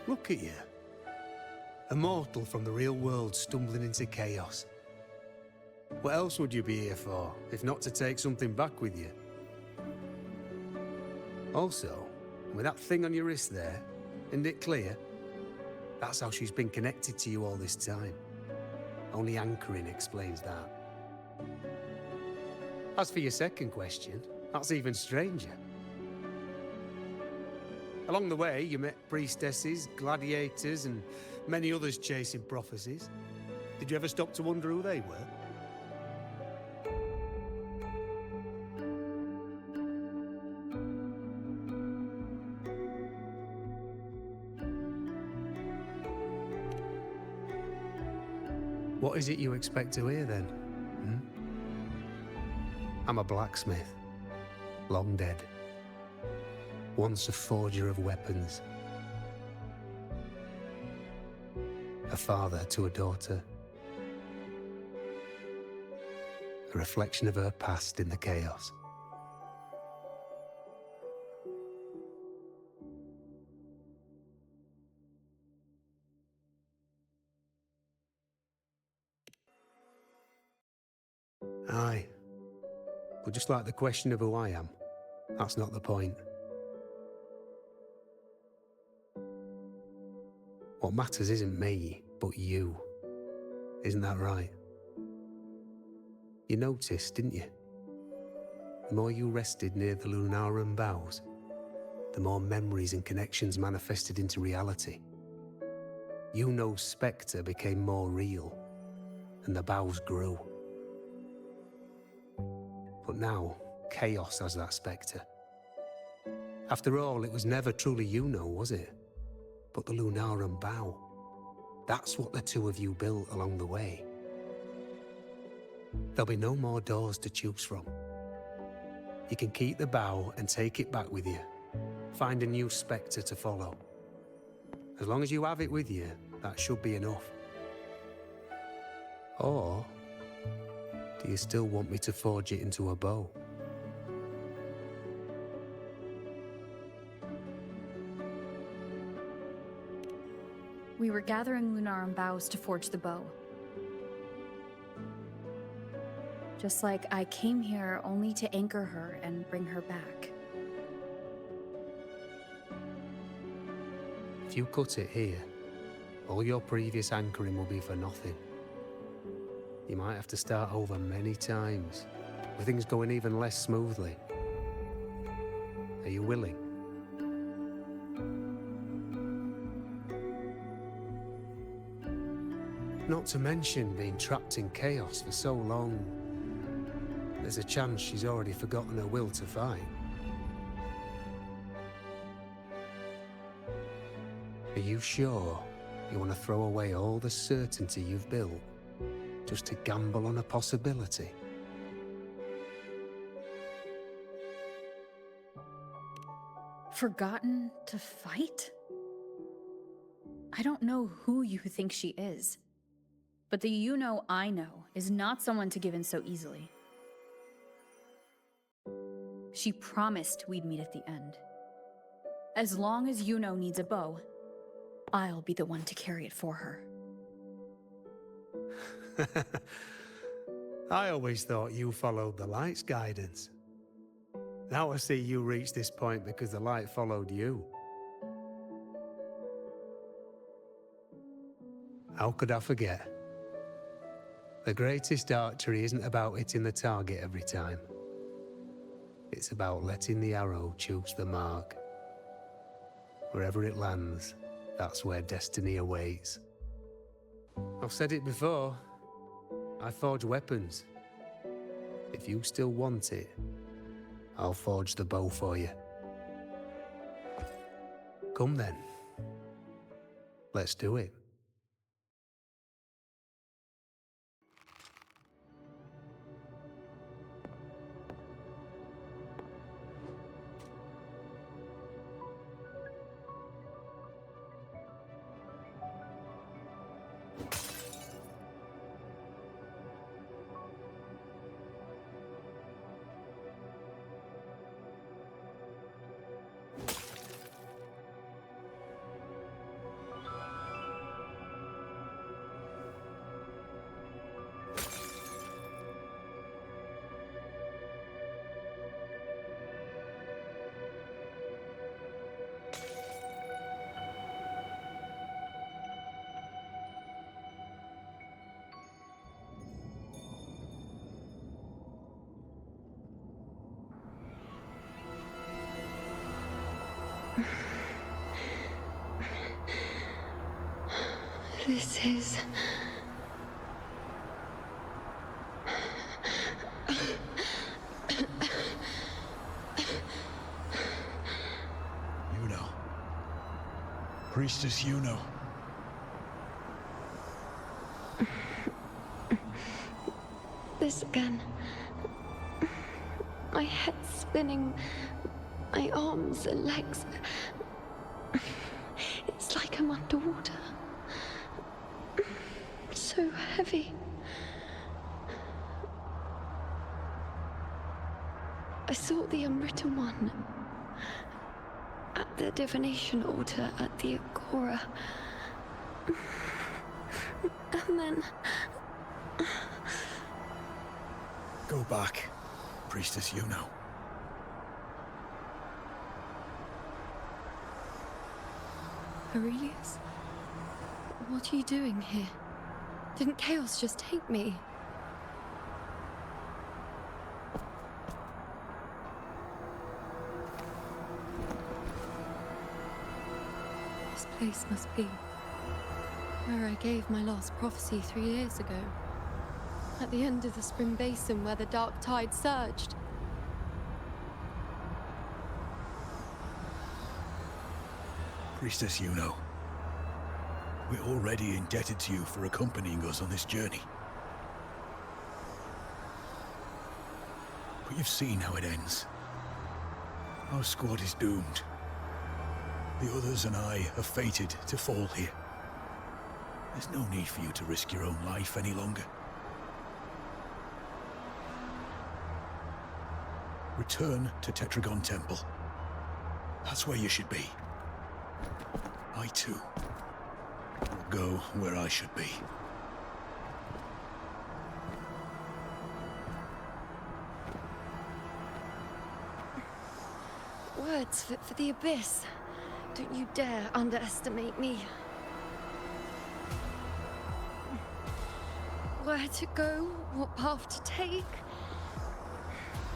Look at you. A mortal from the real world stumbling into chaos. What else would you be here for, if not to take something back with you? Also, with that thing on your wrist there, isn't it clear? That's how she's been connected to you all this time. Only anchoring explains that. As for your second question, that's even stranger. Along the way, you met priestesses, gladiators, and many others chasing prophecies. Did you ever stop to wonder who they were? What is it you expect to hear then? I'm a blacksmith, long dead. Once a forger of weapons. A father to a daughter. A reflection of her past in the chaos. Aye. But just like the question of who I am, that's not the point. What matters isn't me, but you. Isn't that right? You noticed, didn't you? The more you rested near the Lunarum boughs, the more memories and connections manifested into reality. Yuno's spectre became more real, and the boughs grew. But now, chaos has that spectre. After all, it was never truly Yuno, was it? But the Lunarum bough. That's what the two of you built along the way. There'll be no more doors to choose from. You can keep the bough and take it back with you. Find a new spectre to follow. As long as you have it with you, that should be enough. Or do you still want me to forge it into a bow? We were gathering Lunarum boughs to forge the bow. Just like I came here only to anchor her and bring her back. If you cut it here, all your previous anchoring will be for nothing. You might have to start over many times, with things going even less smoothly. Are you willing? Not to mention being trapped in chaos for so long. There's a chance she's already forgotten her will to fight. Are you sure you want to throw away all the certainty you've built just to gamble on a possibility? Forgotten to fight? I don't know who you think she is, but the Yuno I know is not someone to give in so easily. She promised we'd meet at the end. As long as Yuno needs a bow, I'll be the one to carry it for her. I always thought you followed the light's guidance. Now I see you reached this point because the light followed you. How could I forget? The greatest archery isn't about hitting the target every time. It's about letting the arrow choose the mark. Wherever it lands, that's where destiny awaits. I've said it before. I forge weapons. If you still want it, I'll forge the bow for you. Come then. Let's do it. This is Priestess Yuno. This again. My head spinning, my arms and legs. It's like I'm underwater. So heavy. I saw the Unwritten One at the divination altar at the Agora. And then... Go back, Priestess Yuno. Aurelius? What are you doing here? Didn't Chaos just take me? This place must be where I gave my last prophecy 3 years ago. At the end of the spring basin where the dark tide surged. Priestess Yuno, we're already indebted to you for accompanying us on this journey. But you've seen how it ends. Our squad is doomed. The others and I are fated to fall here. There's no need for you to risk your own life any longer. Return to Tetragon Temple. That's where you should be. I too will go where I should be. Words fit for the abyss. Don't you dare underestimate me. Where to go, what path to take,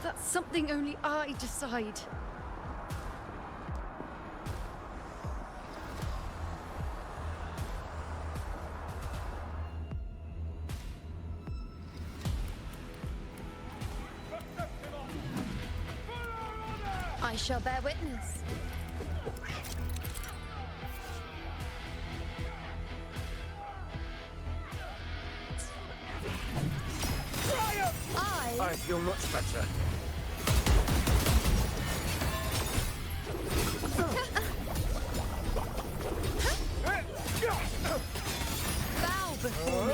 that's something only I decide. I shall bear witness. I feel much better. Bow before me.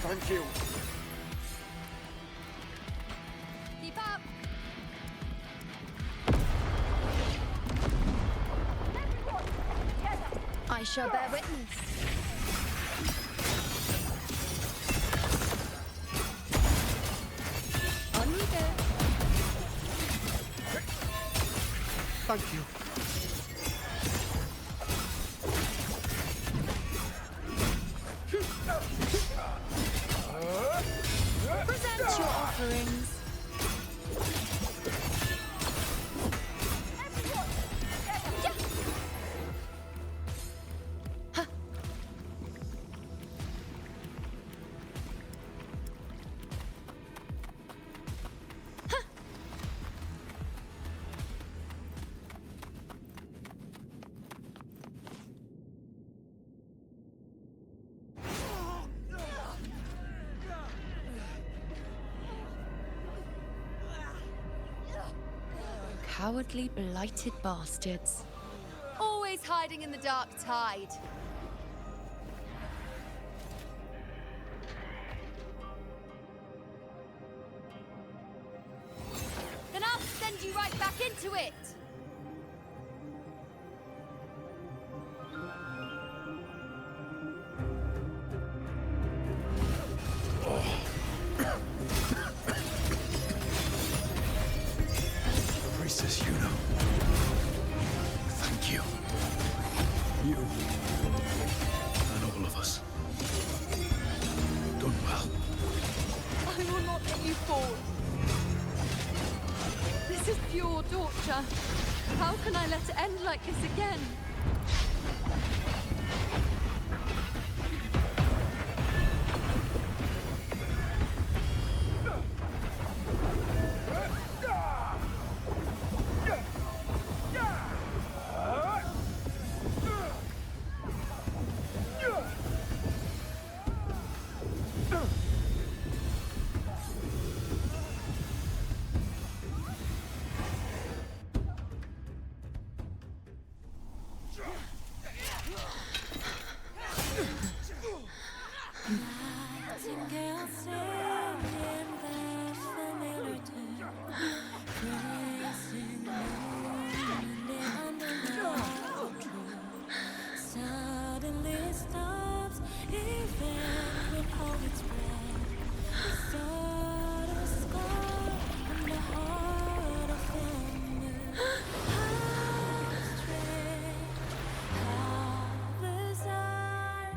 Thank you. Keep up. I shall bear witness. On you go. Thank you. Present your offerings. Cowardly, blighted bastards. Always hiding in the dark tide. Then I'll send you right back into it! Priestess Yuno. Thank you. You and all of us. Done well. I will not let you fall. This is pure torture. How can I let it end like this again? Suddenly stops, even with all its breath. Sort of scar on the heart of thunder. How strange, how bizarre.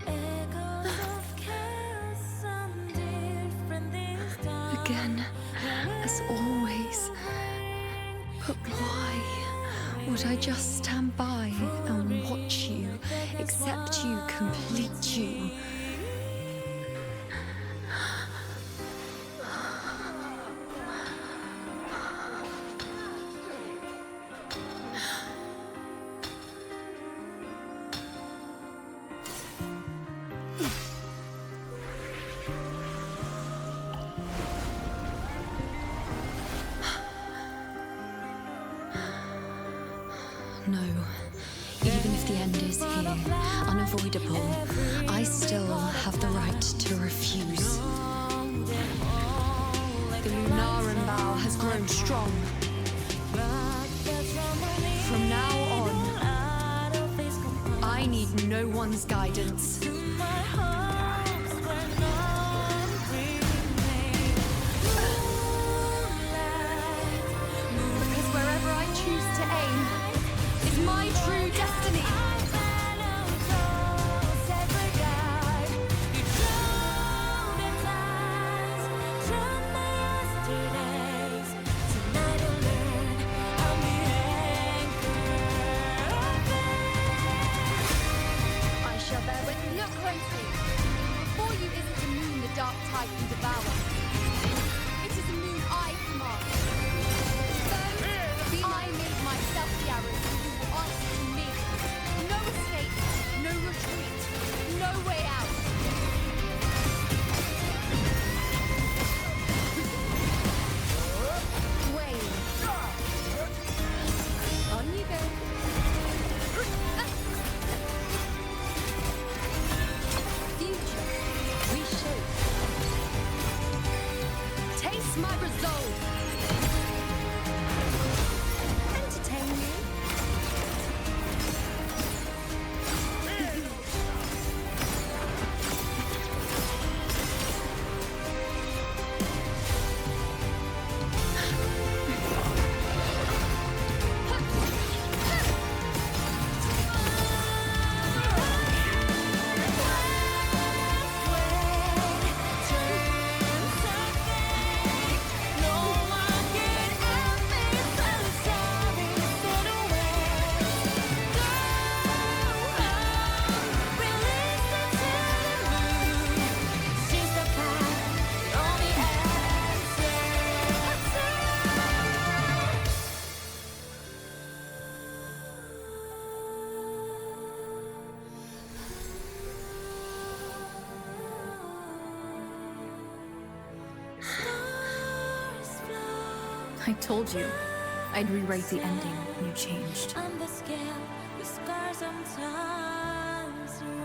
Echoes of chaos sound different this time. Again, as always. But why would I just stand by and watch you, accept you, complete you? No. Even if the end is here, unavoidable, I still have the right to refuse. The Lunaran vow has grown strong. From now on, I need no one's guidance. Because wherever I choose to aim is my true destiny. I shall bear with no closely. Before you isn't a moon the dark tide can devour. It is a moon I command. So, I made myself the arrow you will answer to me. No escape, no retreat, no way out. Wait. On you go. Future, reshape. Taste my resolve. Entertain me. I told you I'd rewrite the ending when you changed. On the scale, the scars sometimes ring.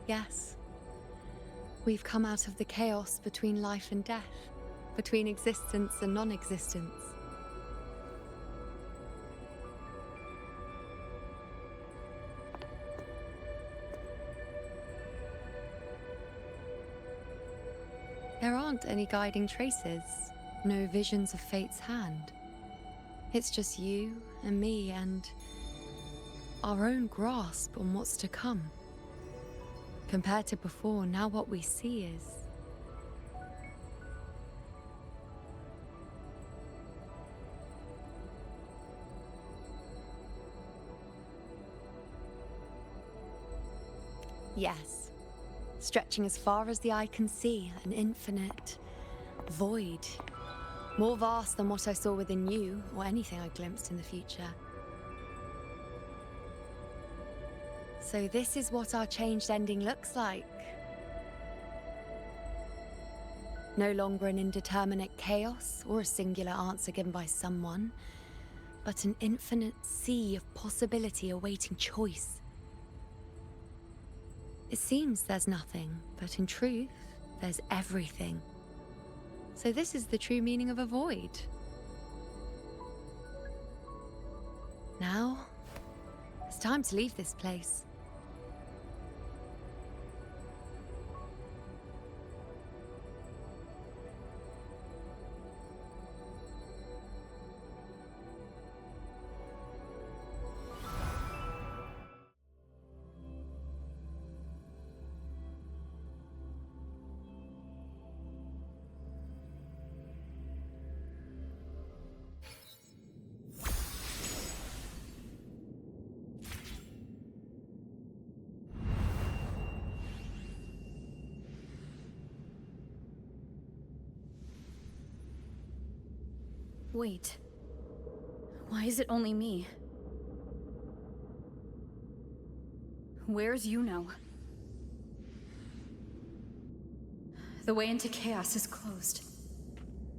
Yes. We've come out of the chaos between life and death, between existence and non-existence. There aren't any guiding traces, no visions of fate's hand. It's just you and me and our own grasp on what's to come. Compared to before, now what we see is... Yes. stretching as far as the eye can see, an infinite void. More vast than what I saw within you, or anything I glimpsed in the future. So this is what our changed ending looks like. No longer an indeterminate chaos or a singular answer given by someone, but an infinite sea of possibility awaiting choice. It seems there's nothing, but in truth, there's everything. So this is the true meaning of a void. Now, it's time to leave this place. Wait. Why is it only me? Where's Yuno? The way into chaos is closed.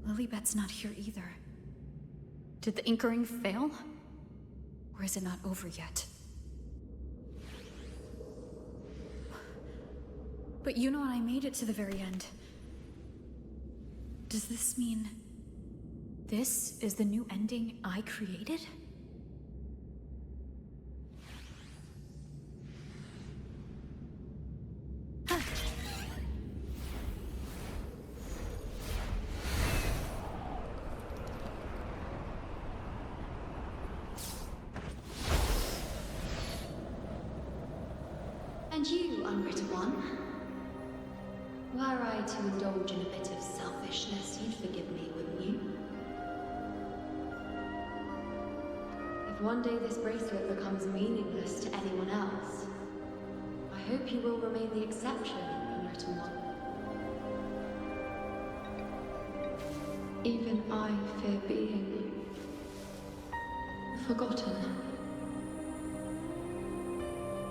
Lilibet's not here either. Did the Inkering fail? Or is it not over yet? But Yuno and I made it to the very end. Does this mean... this is the new ending I created? And you, unwritten one? Were I to indulge in a bit of selfishness, you'd forgive me, wouldn't you? If one day this bracelet becomes meaningless to anyone else, I hope you will remain the exception, unwritten one. Even I fear being forgotten.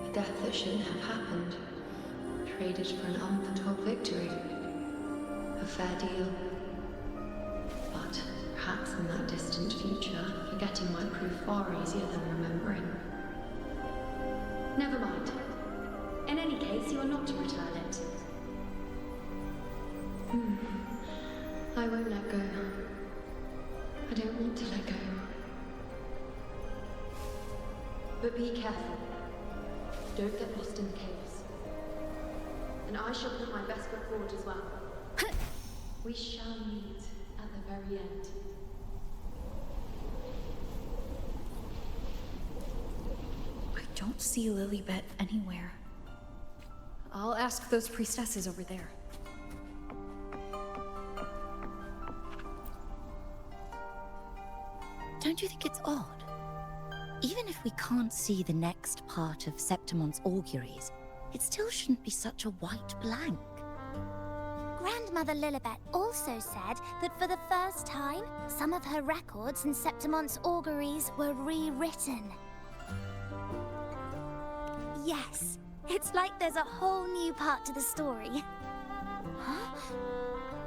A death that shouldn't have happened, traded for an unforetold victory. A fair deal. But perhaps in that distant future, forgetting might prove far easier than remembering. Never mind. In any case, you are not to return it. I won't let go. I don't want to let go. But be careful. Don't get lost in the chaos. And I shall put my best foot forward as well. We shall meet at the very end. I don't see Lilibet anywhere. I'll ask those priestesses over there. Don't you think it's odd? Even if we can't see the next part of Septimon's auguries, it still shouldn't be such a white blank. Grandmother Lilibet also said that for the first time, some of her records in Septimon's auguries were rewritten. Yes, it's like there's a whole new part to the story. Huh?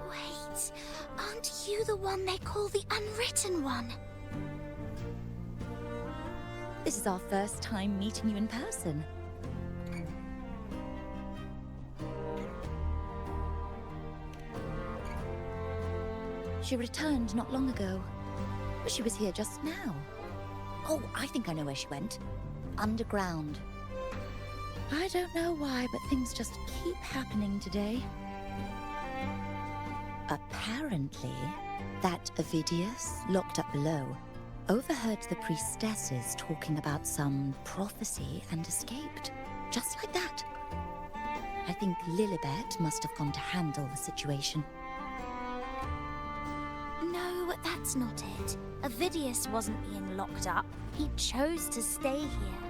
Wait, aren't you the one they call the Unwritten One? This is our first time meeting you in person. She returned not long ago, but she was here just now. Oh, I think I know where she went. Underground. I don't know why, but things just keep happening today. Apparently, that Ovidius, locked up below, overheard the priestesses talking about some prophecy and escaped. Just like that. I think Lilibet must have gone to handle the situation. No, that's not it. Ovidius wasn't being locked up. He chose to stay here.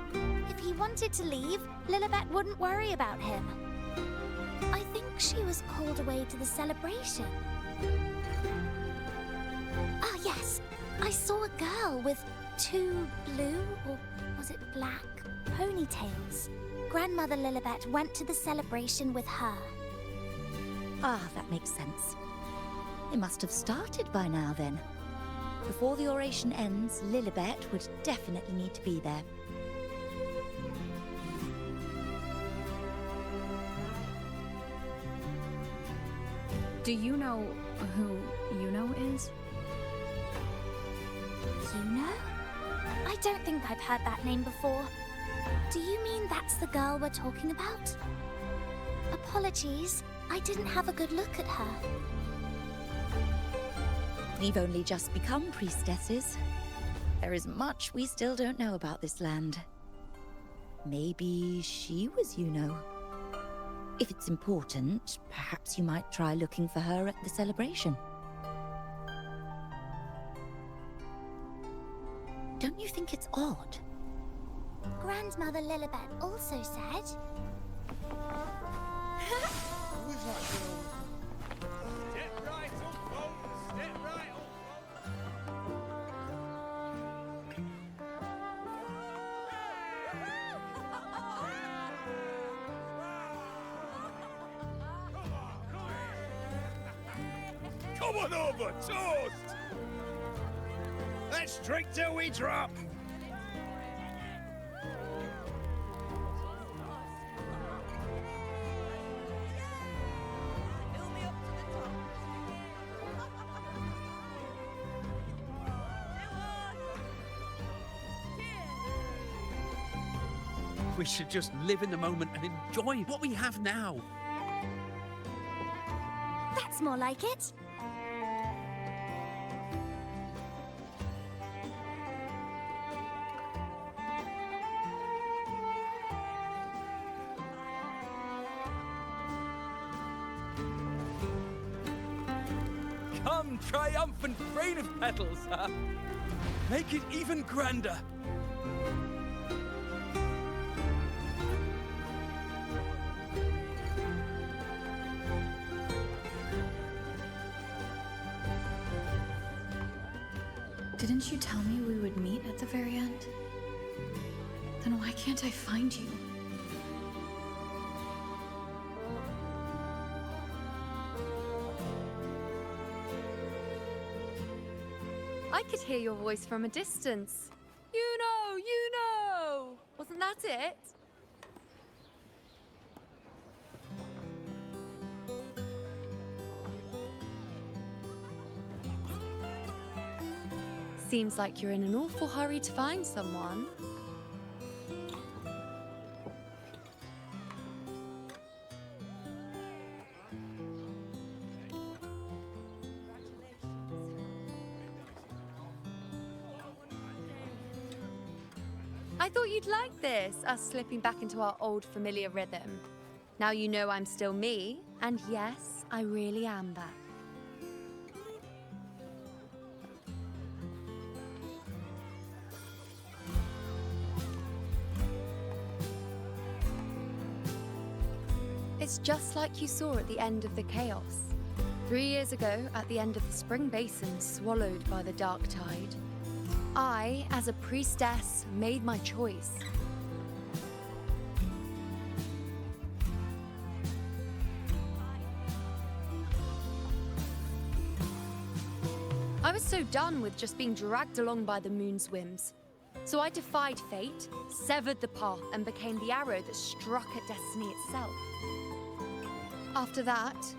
If he wanted to leave, Lilibet wouldn't worry about him. think she was called away to the celebration. Ah, yes. I saw a girl with 2 blue, or was it black, ponytails. Grandmother Lilibet went to the celebration with her. Ah, that makes sense. It must have started by now, then. Before the oration ends, Lilibet would definitely need to be there. Do you know who Yuno is? Yuno? I don't think I've heard that name before. Do you mean that's the girl we're talking about? Apologies, I didn't have a good look at her. We've only just become priestesses. There is much we still don't know about this land. Maybe she was Yuno. If it's important, perhaps you might try looking for her at the celebration. Don't you think it's odd? Grandmother Lilibet also said... Come on over, toast! Let's drink till we drop! We should just live in the moment and enjoy what we have now. That's more like it. Come, triumphant rain of petals, huh? Make it even grander. Didn't you tell me we would meet at the very end? Then why can't I find you? I could hear your voice from a distance. You know! Wasn't that it? Seems like you're in an awful hurry to find someone. I thought you'd like this, us slipping back into our old familiar rhythm. Now you know I'm still me, and yes, I really am that. It's just like you saw at the end of the chaos. 3 years ago, at the end of the spring basin swallowed by the dark tide, I, as a priestess, made my choice. I was so done with just being dragged along by the moon's whims. So I defied fate, severed the path, and became the arrow that struck at destiny itself. After that,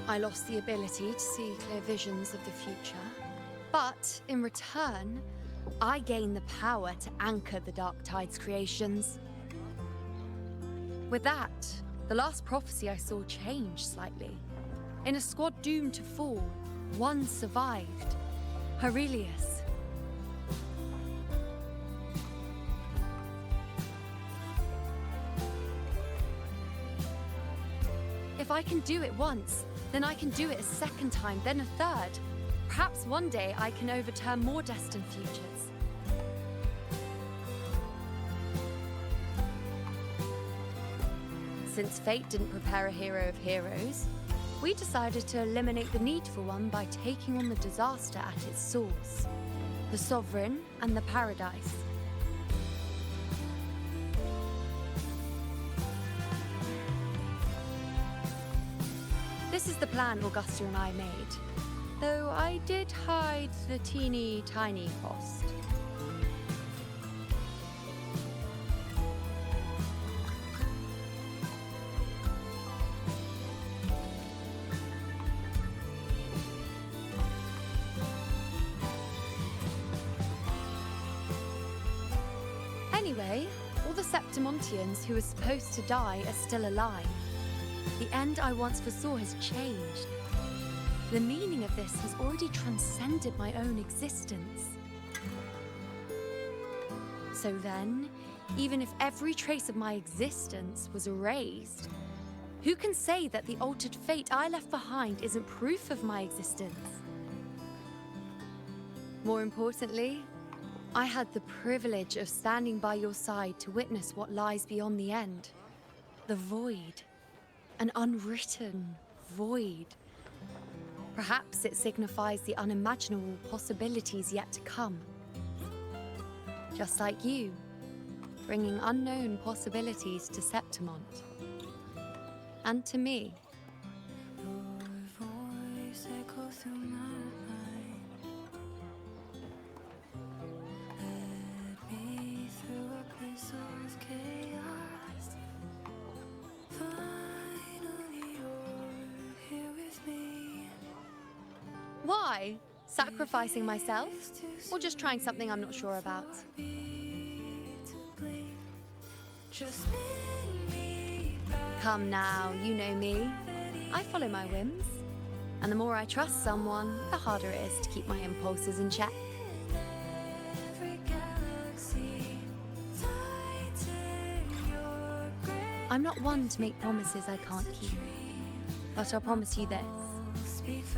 I lost the ability to see clear visions of the future. But in return, I gained the power to anchor the Dark Tide's creations. With that, the last prophecy I saw changed slightly. In a squad doomed to fall, one survived. Aurelius. If I can do it once, then I can do it a second time, then a third. Perhaps one day I can overturn more destined futures. Since fate didn't prepare a hero of heroes, we decided to eliminate the need for one by taking on the disaster at its source, the Sovereign and the Paradise. This is the plan Augusta and I made, though I did hide the teeny tiny cost. Anyway, all the Septimontians who were supposed to die are still alive. The end I once foresaw has changed. The meaning of this has already transcended my own existence. So then, even if every trace of my existence was erased, who can say that the altered fate I left behind isn't proof of my existence? More importantly, I had the privilege of standing by your side to witness what lies beyond the end. The void. An unwritten void. Perhaps it signifies the unimaginable possibilities yet to come. Just like you, bringing unknown possibilities to Septimont. And to me. Why? Sacrificing myself? Or just trying something I'm not sure about? Come now, you know me. I follow my whims. And the more I trust someone, the harder it is to keep my impulses in check. I'm not one to make promises I can't keep. But I'll promise you this.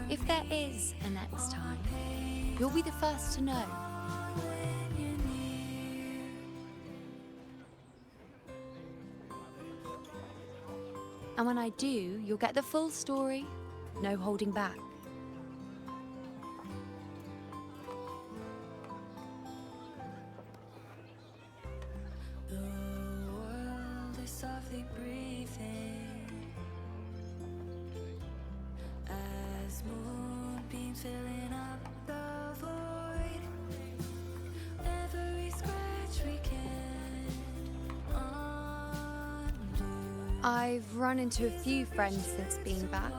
If there is a next time, you'll be the first to know. And when I do, you'll get the full story, no holding back. The world is softly breathing as moonbeams filling up the void. Every scratch we can undo. I've run into a few friends since being back.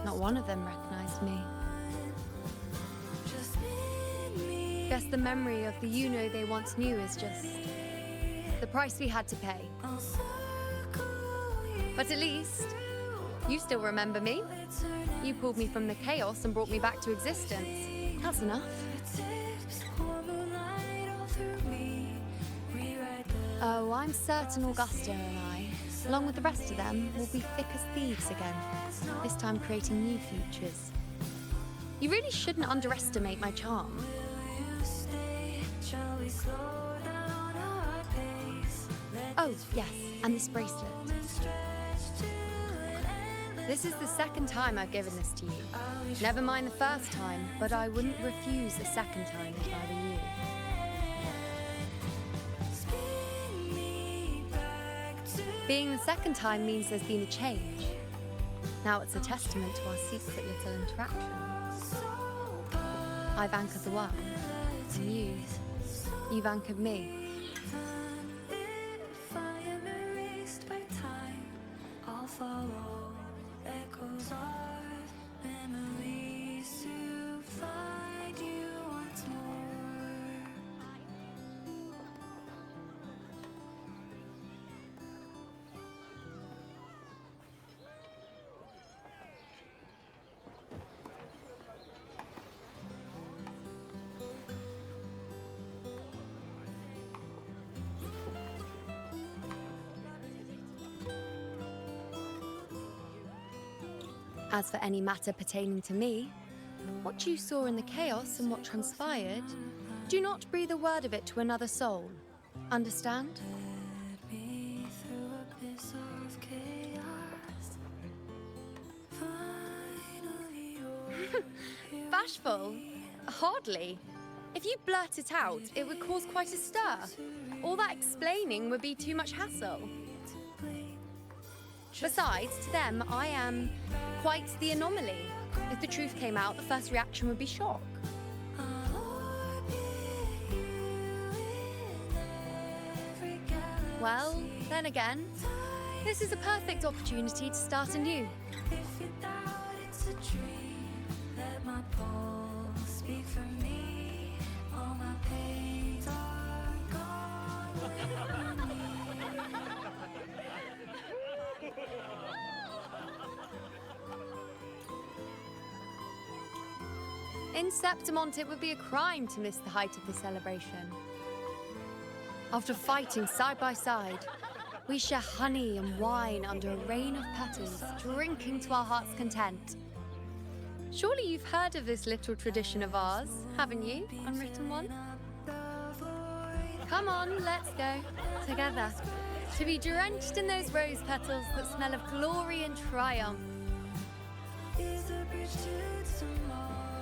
Not one of them recognized me. Guess the memory of the you-know they once knew is just the price we had to pay. But at least, you still remember me. You pulled me from the chaos and brought me back to existence. That's enough. Oh, I'm certain Augusta and I, along with the rest of them, will be thick as thieves again, this time creating new futures. You really shouldn't underestimate my charm. Oh, yes, and this bracelet. This is the second time I've given this to you. Never mind the first time, but I wouldn't refuse a second time if I were you. Being the second time means there's been a change. Now it's a testament to our secret little interaction. I've anchored the world, and you've anchored me. If I am erased by time, I'll follow echoes of memories to find you once more. As for any matter pertaining to me, what you saw in the chaos and what transpired, do not breathe a word of it to another soul. Understand? Led me through abyss of Bashful? Hardly. If you blurt it out, it would cause quite a stir. All that explaining would be too much hassle. Besides, to them, I am quite the anomaly. If the truth came out, the first reaction would be shock. Well, then again, this is a perfect opportunity to start anew. If you doubt it's a dream, let my pulse speak for me. All my pains are gone with me. In Septimont, it would be a crime to miss the height of the celebration. After fighting side by side, we share honey and wine under a rain of petals, drinking to our heart's content. Surely you've heard of this little tradition of ours, haven't you, Unwritten One? Come on, let's go, together, to be drenched in those rose petals that smell of glory and triumph. Is the bridge to tomorrow?